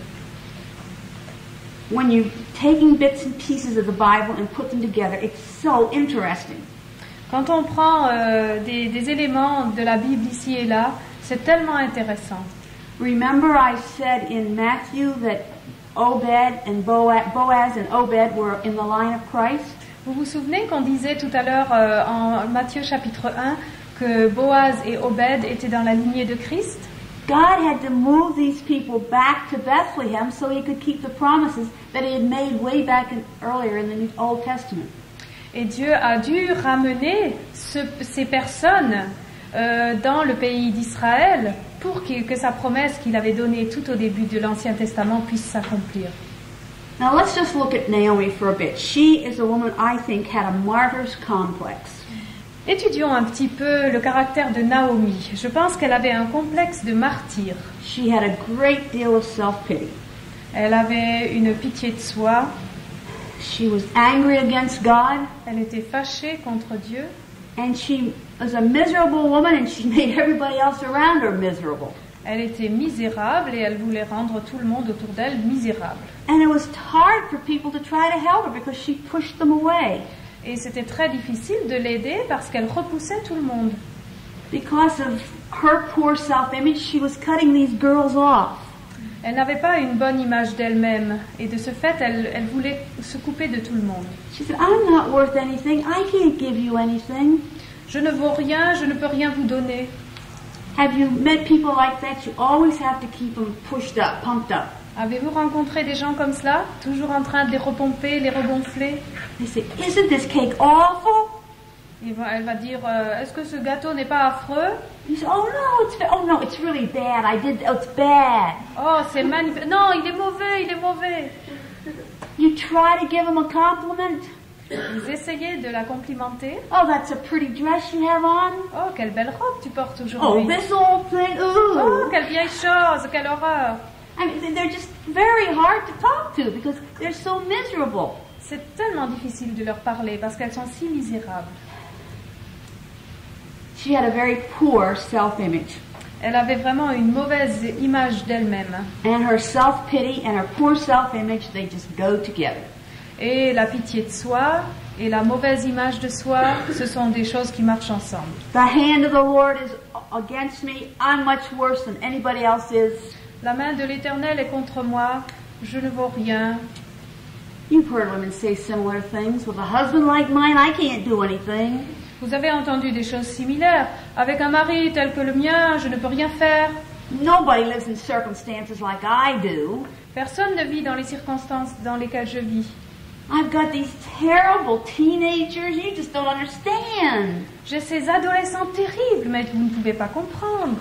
When you're taking bits and pieces of the Bible and put them together, it's so interesting. Quand on prend des éléments de la Bible ici et là, c'est tellement intéressant. Remember I said in Matthew that Obed and Boaz and Obed were in the line of Christ? Vous vous souvenez qu'on disait tout à l'heure en Matthieu chapitre 1 que Boaz et Obed étaient dans la lignée de Christ? God had to move these people back to Bethlehem so he could keep the promises that he had made way back earlier in the Old Testament. Et Dieu a dû ramener ces personnes dans le pays d'Israël pour que sa promesse qu'il avait donnée tout au début de l'Ancien Testament puisse s'accomplir. Now let's just look at Naomi for a bit. She is a woman I think had a martyr's complex. Étudions un petit peu le caractère de Naomi. Je pense qu'elle avait un complexe de martyr. She had a great deal of self-pity. Elle avait une pitié de soi. She was angry against God. Elle était fâchée contre Dieu. And she was a miserable woman and she made everybody else around her miserable. Elle était misérable et elle voulait rendre tout le monde autour d'elle misérable. And it was hard for people to try to help her because she pushed them away. Et c'était très difficile de l'aider parce qu'elle repoussait tout le monde. Because of her poor self-image, she was cutting these girls off. Elle n'avait pas une bonne image d'elle-même et de ce fait, elle voulait se couper de tout le monde. She said, I'm not worth anything. I can't give you anything. Je ne vaux rien, je ne peux rien vous donner. Have you met people like that? You always have to keep them pushed up, pumped up. Avez-vous rencontré des gens comme cela, toujours en train de les repomper, les regonfler? They say, isn't this cake awful? Elle va dire, est-ce que ce gâteau n'est pas affreux? You say, oh no, it's really bad. It's bad. Oh, c'est magnifique. Non, il est mauvais, il est mauvais. You try to give them a compliment. Vous essayez de la complimenter. Oh, that's a pretty dress you have on. Oh, quelle belle robe tu portes Oh, aujourd'hui. this old thing. Ooh. Oh, quelle vieille chose, quelle horreur. I mean, they're just very hard to talk to because they're so miserable. C'est tellement difficile de leur parler parce qu'elles sont si misérables. She had a very poor self-image. Elle avait vraiment une mauvaise image d'elle-même. And her self-pity and her poor self-image, they just go together. Et la pitié de soi et la mauvaise image de soi, ce sont des choses qui marchent ensemble. The hand of the Lord is against me. I'm much worse than anybody else is. La main de l'Éternel est contre moi, je ne vaux rien. You've heard women say similar things. With a husband like mine, I can't do anything. Vous avez entendu des choses similaires. Avec un mari tel que le mien, je ne peux rien faire. Nobody lives in circumstances like I do. Personne ne vit dans les circonstances dans lesquelles je vis. I've got these terrible teenagers. You just don't understand. J'ai ces adolescents terribles, mais vous ne pouvez pas comprendre.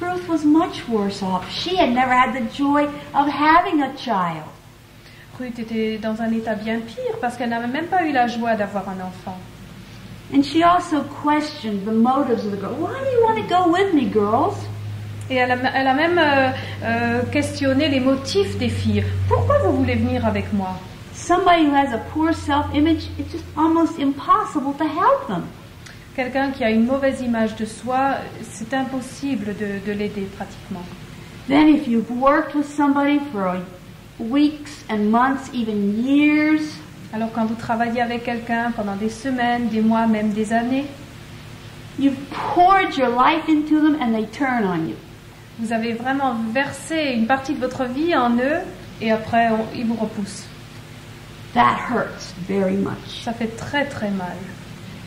Ruth was much worse off. She had never had the joy of having a child. Ruth était dans un état bien pire parce qu'elle n'avait même pas eu la joie d'avoir un enfant. And she also questioned the motives of the girl. Why do you want to go with me, girls? Et elle a même questionné les motifs des filles. Pourquoi vous voulez venir avec moi? Somebody who has a poor self-image, it's just almost impossible to help them. Quelqu'un qui a une mauvaise image de soi, c'est impossible de l'aider pratiquement. Then if you've worked with somebody for weeks and months, even years, Alors quand vous travaillez avec quelqu'un pendant des semaines, des mois, même des années, you've poured your life into them and they turn on you. vous avez vraiment versé une partie de votre vie en eux et après ils vous repoussent. That hurts very much. Ça fait très très mal.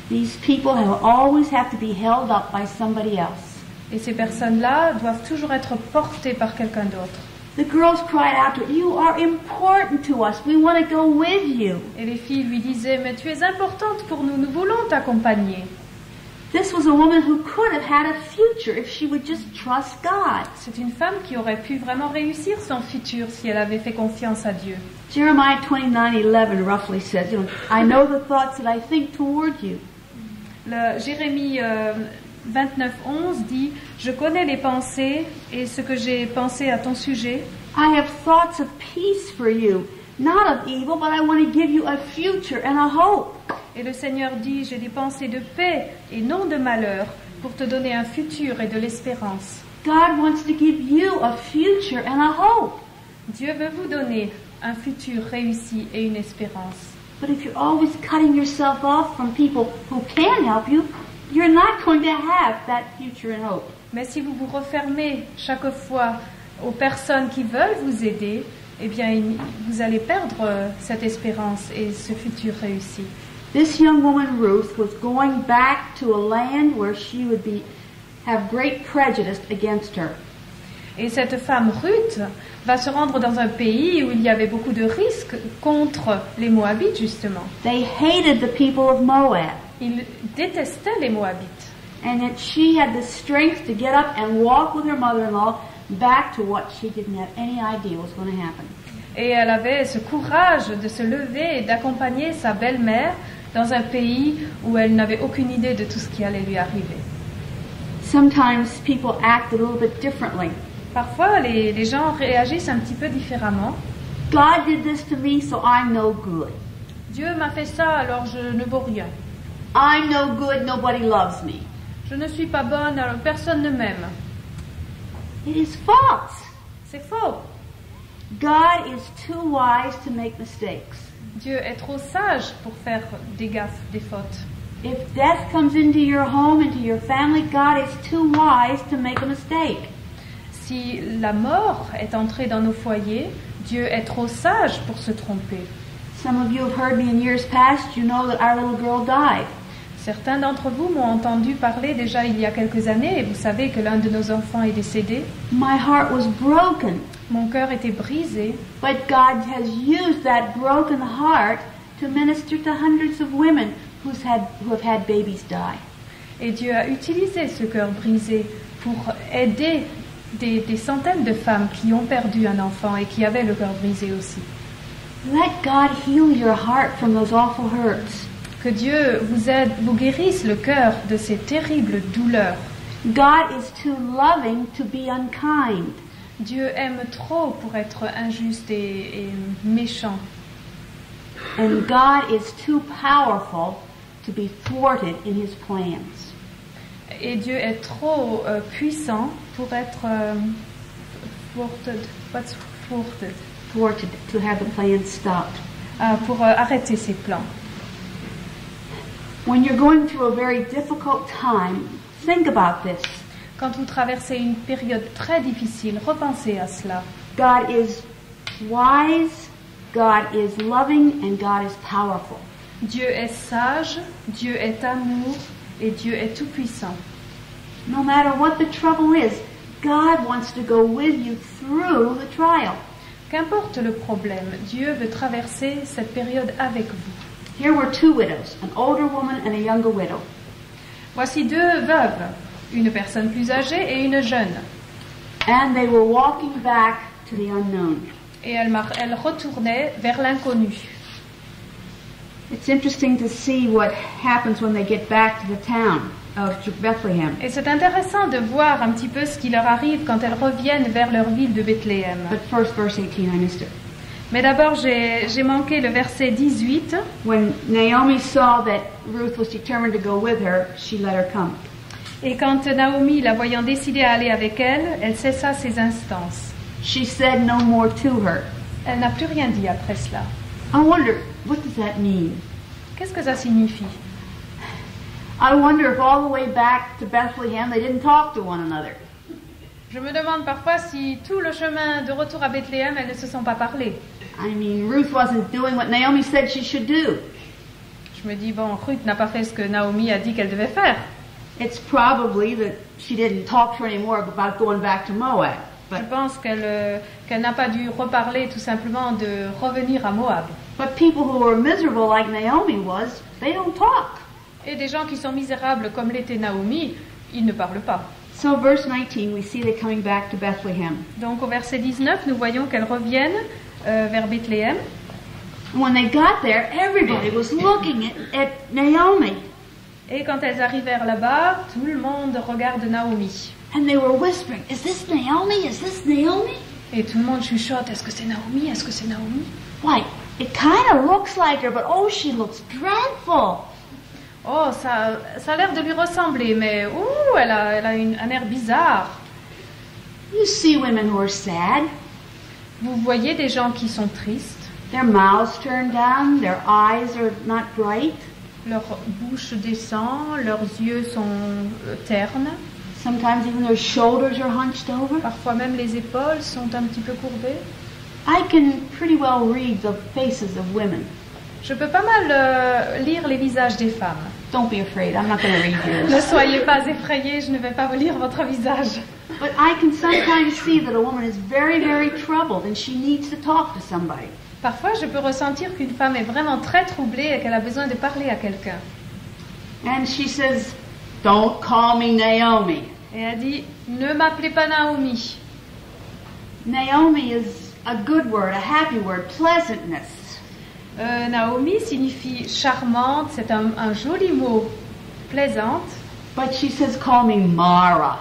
These people always have to be held up by somebody else. Et ces personnes-là doivent toujours être portées par quelqu'un d'autre. The girls cried out to her, "You are important to us. We want to go with you." Et les filles lui disaient, mais tu es importante pour nous, nous voulons t'accompagner. This was a woman who could have had a future if she would just trust God. C'est une femme qui aurait pu vraiment réussir son futur si elle avait fait confiance à Dieu. Jeremiah 29:11 roughly says, "I know the thoughts that I think toward you." Le Jérémie 29:11 dit, je connais les pensées et ce que j'ai pensé à ton sujet. I have thoughts of peace for you, not of evil, but I want to give you a future and a hope. Et le Seigneur dit, j'ai des pensées de paix et non de malheur pour te donner un futur et de l'espérance. God wants to give you a future and a hope. Dieu veut vous donner un futur réussi et une espérance. But if you're always cutting yourself off from people who can help you, you're not going to have that future and hope. Mais si vous vous refermez chaque fois aux personnes qui veulent vous aider, eh bien, vous allez perdre cette espérance et ce futur réussi. This young woman, Ruth, was going back to a land where she would have great prejudice against her. Et cette femme, Ruth, va se rendre dans un pays où il y avait beaucoup de risques contre les Moabites, justement. They hated the people of Moab. Ils détestaient les Moabites. And yet she had the strength to get up and walk with her mother-in-law back to what she didn't have any idea was going to happen. Et elle avait ce courage de se lever et d'accompagner sa belle-mère dans un pays où elle n'avait aucune idée de tout ce qui allait lui arriver. Sometimes people act a little bit differently. Parfois, les gens réagissent un petit peu différemment. God did this to me, so I'm no good. Dieu m'a fait ça, alors je ne vaux rien. I'm no good, nobody loves me. Je ne suis pas bonne, alors personne ne m'aime. It is false. C'est faux. God is too wise to make mistakes. Dieu est trop sage pour faire des gaffes, des fautes. If death comes into your home, into your family, God is too wise to make a mistake. Si la mort est entrée dans nos foyers, Dieu est trop sage pour se tromper. Some of you have heard me in years past. You know that our little girl died. Certains d'entre vous m'ont entendu parler déjà il y a quelques années et vous savez que l'un de nos enfants est décédé. My heart was broken. Mon cœur était brisé, But God has used that broken heart to minister to hundreds of women who have had babies die. et Dieu a utilisé ce cœur brisé pour aider des centaines de femmes qui ont perdu un enfant et qui avaient le cœur brisé aussi. Let God heal your heart from those awful hurts. Que Dieu vous aide, vous guérisse le cœur de ces terribles douleurs. God is too loving to be unkind. Dieu aime trop pour être injuste et méchant. And God is too powerful to be thwarted in his plans. Et Dieu est trop puissant pour être Thwarted, to have the plans stopped. Pour arrêter ses plans. When you're going through a very difficult time, think about this. Quand vous traversez une période très difficile, repensez à cela. God is wise, God is loving, and God is powerful. Dieu est sage, Dieu est amour et Dieu est tout-puissant. No matter what the trouble is, God wants to go with you through the trial. Qu'importe le problème, Dieu veut traverser cette période avec vous. Here were two widows, an older woman and a younger widow. Voici deux veuves, une personne plus âgée et une jeune. And they were walking back to the unknown. Et elle retournait vers l'inconnu. It's interesting to see what happens when they get back to the town of Bethlehem. Et c'est intéressant de voir un petit peu ce qui leur arrive quand elles reviennent vers leur ville de Bethléem. But first, verse 18, I missed it. Mais d'abord, j'ai manqué le verset 18. When Naomi saw that Ruth was determined to go with her, she let her come. Et quand Naomi, la voyant décider à aller avec elle, elle cessa ses instances. She said no more to her. Elle n'a plus rien dit après cela. I wonder, what does that mean? Qu'est-ce que ça signifie? I wonder if all the way back to Bethlehem they didn't talk to one another. Je me demande parfois si tout le chemin de retour à Bethléem, elles ne se sont pas parlé. I mean, Ruth wasn't doing what Naomi said she should do. Je me dis, bon, Ruth n'a pas fait ce que Naomi a dit qu'elle devait faire. It's probably that she didn't talk to her anymore about going back to Moab. Je pense qu'elle n'a pas dû reparler tout simplement de revenir à Moab. But people who are miserable like Naomi was, they don't talk. Et des gens qui sont misérables comme l'était Naomi, ils ne parlent pas. So verse 19, we see they coming back to Bethlehem. Donc au verset 19, nous voyons qu'elles reviennent vers Bethléem. When they got there, everybody was looking at Naomi. Et quand elles arrivèrent là-bas, tout le monde regarde Naomi. And they were whispering, is this Naomi? Is this Naomi? Et tout le monde chuchote, est-ce que c'est Naomi? Est-ce que c'est Naomi? Why, it kind of looks like her, but oh, she looks dreadful. Oh, ça a l'air de lui ressembler, mais elle a un air bizarre. You see women who are sad. Vous voyez des gens qui sont tristes. Their mouths turned down, their eyes are not bright. Leur bouche descend, leurs yeux sont ternes. Sometimes even their shoulders are hunched over. Parfois même les épaules sont un petit peu courbées. I can pretty well read the faces of women. Je peux pas mal lire les visages des femmes. Don't be afraid, I'm not going to read yours. Ne soyez pas effrayés, je ne vais pas vous lire votre visage. But I can sometimes see that a woman is very, very troubled and she needs to talk to somebody. Parfois, je peux ressentir qu'une femme est vraiment très troublée et qu'elle a besoin de parler à quelqu'un. And she says, don't call me Naomi. Et elle dit, ne m'appelez pas Naomi. Naomi is a good word, a happy word, pleasantness. Naomi signifie charmante, c'est un joli mot, plaisante. But she says, call me Mara.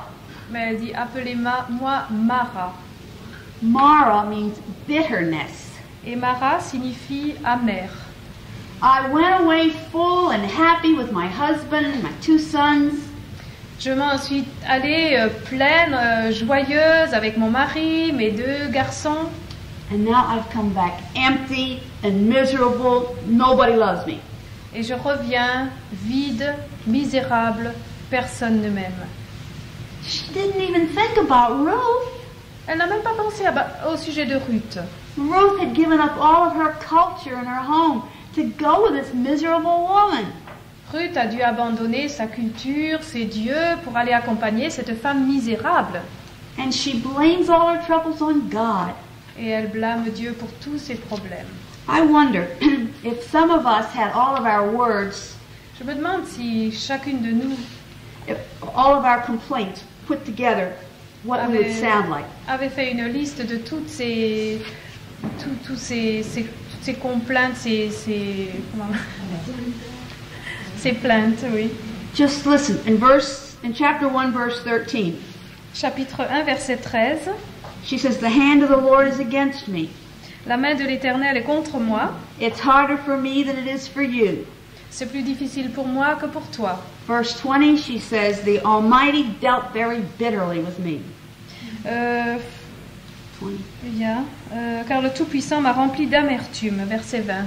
Mais elle dit, appelez-moi Mara. Mara means bitterness. Et Mara signifie amère. I went away full and happy with my husband and my 2 sons. Je m'en suis allée pleine, joyeuse avec mon mari, mes 2 garçons. And now I've come back empty and miserable. Nobody loves me. Et je reviens vide, misérable, personne ne m'aime. She didn't even think about Ruth. Elle n'a même pas pensé au sujet de Ruth. Ruth had given up all of her culture and her home to go with this miserable woman. Ruth a dû abandonner sa culture, ses dieux, pour aller accompagner cette femme misérable. And she blames all her troubles on God. Et elle blâme Dieu pour tous ses problèmes. I wonder if some of us had all of our words, Je me demande si chacune de nous if all of our complaints put together, what we would sound like. avait fait une liste de toutes ces complaintes, ces plaintes, oui. Just listen, in chapter 1, verse 13, Chapitre 1, verset 13. she says, the hand of the Lord is against me. La main de l'Éternel est contre moi. It's harder for me than it is for you. C'est plus difficile pour moi que pour toi. Verse 20, she says, the Almighty dealt very bitterly with me. 20. 20. Car le Tout-Puissant m'a rempli d'amertume. Verset 20.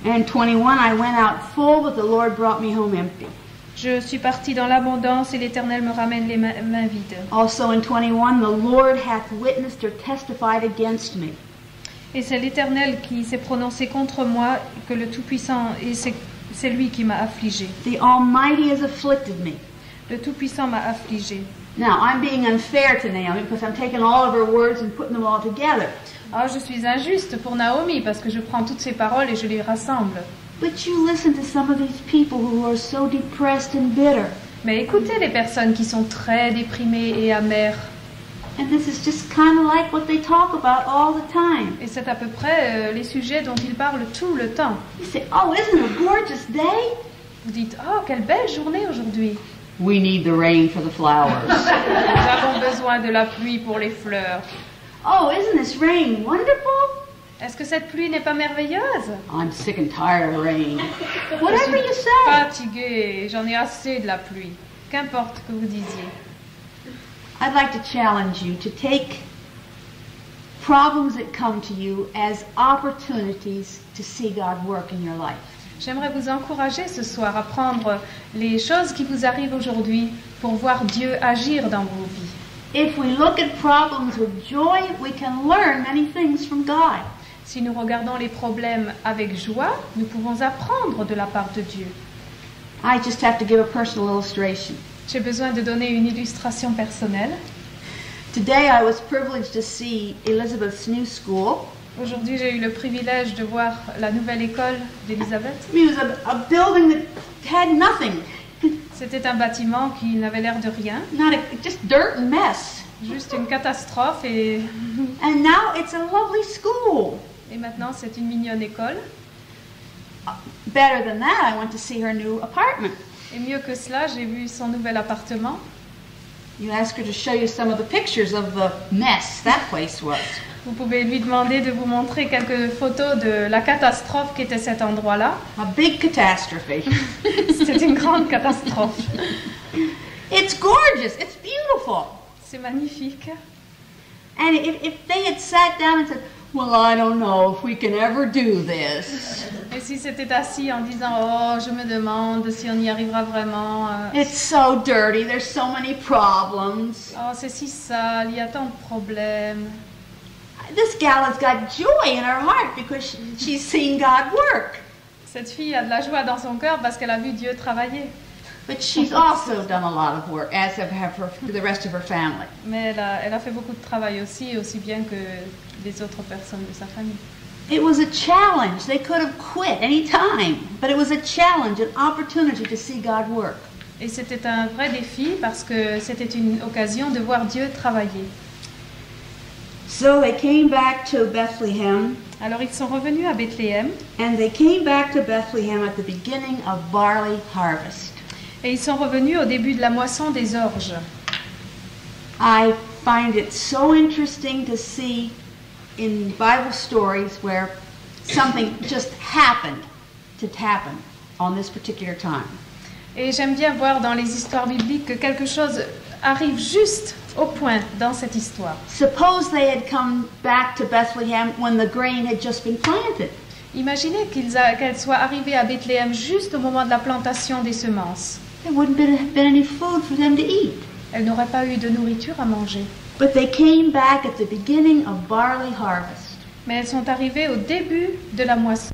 And 21, I went out full, but the Lord brought me home empty. Je suis parti dans l'abondance et l'Éternel me ramène les mains vides. Also in 21, the Lord hath witnessed or testified against me. Et c'est l'Éternel qui s'est prononcé contre moi, que le Tout-Puissant, et c'est lui qui m'a affligé. The Almighty has afflicted me. Le Tout-Puissant m'a affligé. Now, I'm being unfair to Naomi because I'm taking all of her words and putting them all together. Ah, je suis injuste pour Naomi parce que je prends toutes ses paroles et je les rassemble. But you listen to some of these people who are so depressed and bitter. Mais écoutez les personnes qui sont très déprimées et amères. And this is just kind of like what they talk about all the time. Et c'est à peu près les sujets dont ils parlent tout le temps. You say, oh, isn't it a gorgeous day? Vous dites, oh, quelle belle journée aujourd'hui. We need the rain for the flowers. Nous avons besoin de la pluie pour les fleurs. Oh, isn't this rain wonderful? Est-ce que cette pluie n'est pas merveilleuse? I'm sick and tired of rain. Je Whatever suis you say. fatiguée, j'en ai assez de la pluie. Qu'importe que vous disiez. I'd like to challenge you to take problems that come to you as opportunities to see God work in your life. J'aimerais vous encourager ce soir à prendre les choses qui vous arrivent aujourd'hui pour voir Dieu agir dans vos vies. If we look at problems with joy, we can learn many things from God. Si nous regardons les problèmes avec joie, nous pouvons apprendre de la part de Dieu. I just have to give a personal illustration. J'ai besoin de donner une illustration personnelle. Today I was privileged to see Elizabeth's new school. Aujourd'hui, j'ai eu le privilège de voir la nouvelle école d'Elisabeth. It was a building that had nothing, C'était un bâtiment qui n'avait l'air de rien, just dirt and mess. juste une catastrophe. Et And now it's a lovely school. maintenant, c'est une mignonne école. Better than that, I went to see her new apartment. Et mieux que cela, j'ai vu son nouvel appartement. You ask her to show you some of the pictures of the mess that place was. Vous pouvez lui demander de vous montrer quelques photos de la catastrophe qu'était cet endroit-là. A big catastrophe. C'est une grande catastrophe. It's gorgeous. It's beautiful. C'est magnifique. And if they had sat down and said, well, I don't know if we can ever do this. Et si c'était assis en disant « Oh, je me demande si on y arrivera vraiment. It's so dirty. There's so many problems. Oh, c'est si sale, il y a tant de problèmes. » This gal has got joy in her heart because she's seen God work. Cette fille a de la joie dans son cœur parce qu'elle a vu Dieu travailler. But she's also done a lot of work, as have the rest of her family. Mais elle a fait beaucoup de travail aussi bien que les autres personnes de sa famille. It was a challenge. They could have quit any time, but it was a challenge, an opportunity to see God work. Et c'était un vrai défi parce que c'était une occasion de voir Dieu travailler. So they came back to Bethlehem, Alors ils sont revenus à Bethléem and they came back to Bethlehem at the beginning of barley harvest. et ils sont revenus au début de la moisson des orges. I find it so interesting to see in Bible stories where something just happened to happen on this particular time. Et j'aime bien voir dans les histoires bibliques que quelque chose arrive juste au point dans cette histoire. Suppose they had come back to Bethlehem when the grain had just been planted. Imaginez qu'elle soit arrivée à Bethléem juste au moment de la plantation des semences. There wouldn't have been any food for them to eat. Elle n'aurait pas eu de nourriture à manger. But they came back at the beginning of barley harvest. Mais elles sont arrivées au début de la moisson.